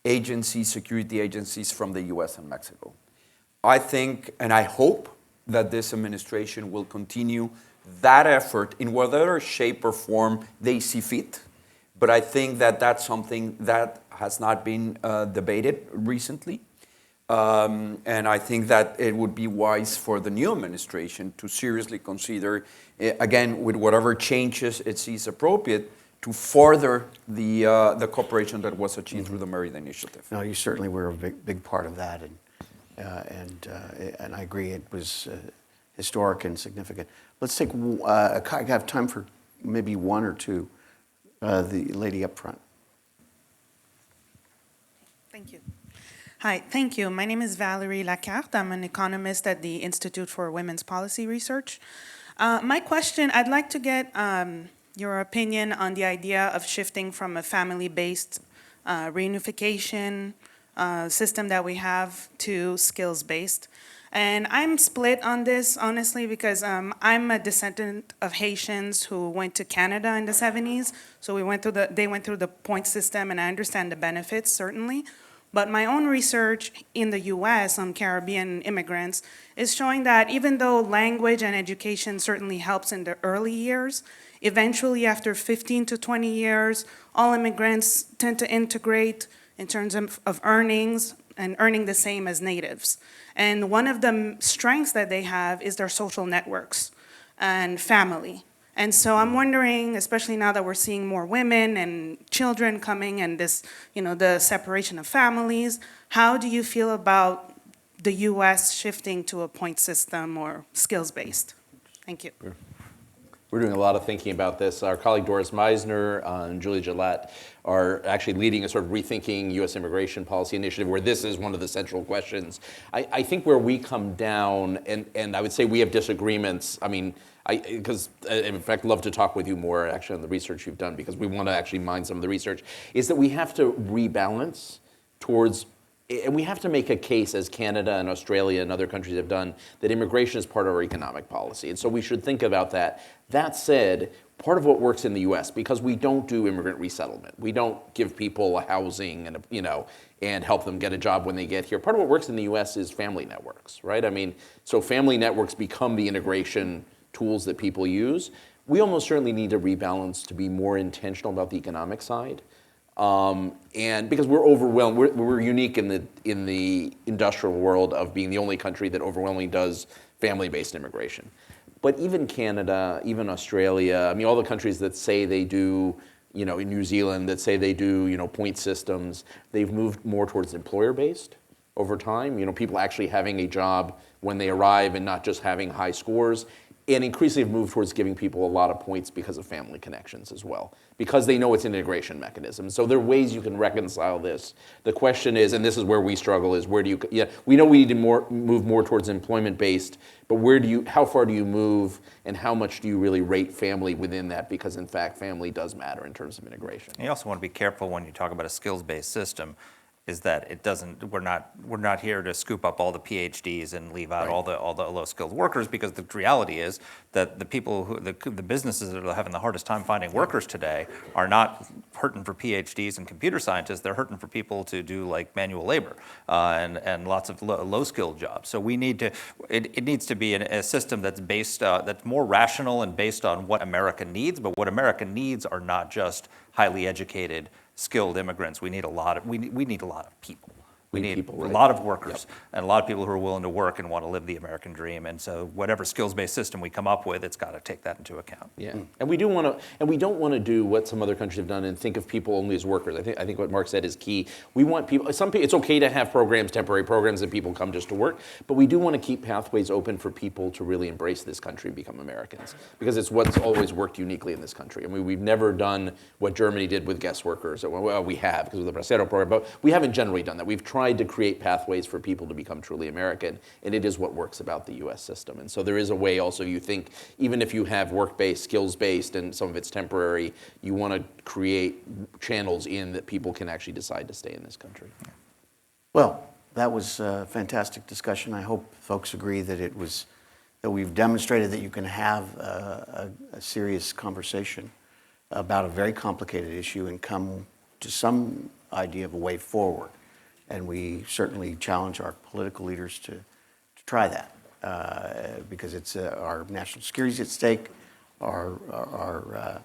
agencies, security agencies from the US and Mexico. I think, and I hope, that this administration will continue that effort in whatever shape or form they see fit. But I think that that's something that has not been debated recently. And I think that it would be wise for the new administration to seriously consider, again, with whatever changes it sees appropriate, to further the cooperation that was achieved through the Merit Initiative. No, you certainly were a big part of that, and I agree it was historic and significant. Let's take, I have time for maybe one or two. The lady up front. Thank you. Hi, thank you. My name is Valerie Lacarte. I'm an economist at the Institute for Women's Policy Research. My question, I'd like to get your opinion on the idea of shifting from a family-based reunification system that we have to skills-based. And I'm split on this, honestly, because I'm a descendant of Haitians who went to Canada in the 70s. So they went through the point system, and I understand the benefits, certainly. But my own research in the US on Caribbean immigrants is showing that even though language and education certainly helps in the early years, eventually after 15 to 20 years, all immigrants tend to integrate in terms of earnings and earning the same as natives. And one of the strengths that they have is their social networks and family. And so I'm wondering, especially now that we're seeing more women and children coming and this, the separation of families, how do you feel about the US shifting to a point system or skills-based? Thank you. We're doing a lot of thinking about this. Our colleague Doris Meisner and Julie Gillette are actually leading a sort of rethinking U.S. immigration policy initiative where this is one of the central questions. I think where we come down, and I would say we have disagreements, because in fact, love to talk with you more actually on the research you've done because we want to actually mine some of the research, is that we have to rebalance towards, and we have to make a case, as Canada and Australia and other countries have done, that immigration is part of our economic policy. And so we should think about that. That said, part of what works in the U.S., because we don't do immigrant resettlement, we don't give people a housing and help them get a job when they get here. Part of what works in the U.S. is family networks, right? So family networks become the integration tools that people use. We almost certainly need to rebalance to be more intentional about the economic side. And because we're overwhelmed, we're unique in the industrial world of being the only country that overwhelmingly does family-based immigration. But even Canada, even Australia, all the countries that say they do, in New Zealand, that say they do, point systems, they've moved more towards employer-based over time. People actually having a job when they arrive and not just having high scores. And increasingly have moved towards giving people a lot of points because of family connections as well, because they know it's an integration mechanism. So there are ways you can reconcile this. The question is, and this is where we struggle, is we know we need to move more towards employment-based, but how far do you move and how much do you really rate family within that? Because in fact, family does matter in terms of integration. You also want to be careful when you talk about a skills-based system, is that we're not here to scoop up all the PhDs and leave out all the low-skilled workers, because the reality is that the businesses that are having the hardest time finding workers today are not hurting for PhDs and computer scientists. They're hurting for people to do like manual labor and lots of low-skilled jobs. So it needs to be a system that's based that's more rational and based on what America needs. But what America needs are not just highly educated, skilled immigrants. We need a lot of people. We need people, right? A lot of workers and a lot of people who are willing to work and want to live the American dream. And so whatever skills-based system we come up with, it's got to take that into account. Yeah, and we don't want to do what some other countries have done and think of people only as workers. I think what Mark said is key. We want people. It's okay to have temporary programs that people come just to work, but we do want to keep pathways open for people to really embrace this country and become Americans, because it's what's always worked uniquely in this country. We've never done what Germany did with guest workers. Well, we have because of the Bracero program, but we haven't generally done that. We've tried to create pathways for people to become truly American, and it is what works about the U.S. system. And so there is a way also, you think, even if you have work-based, skills-based, and some of it's temporary, you want to create channels in that people can actually decide to stay in this country. Well, that was a fantastic discussion. I hope folks agree that we've demonstrated that you can have a serious conversation about a very complicated issue and come to some idea of a way forward. And we certainly challenge our political leaders to try that because it's our national security is at stake, our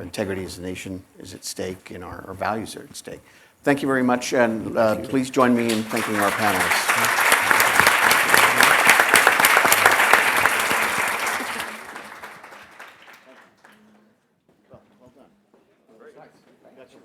integrity as a nation is at stake, and our values are at stake. Thank you very much, and please join me in thanking our panelists. Well done. Very nice. I got you.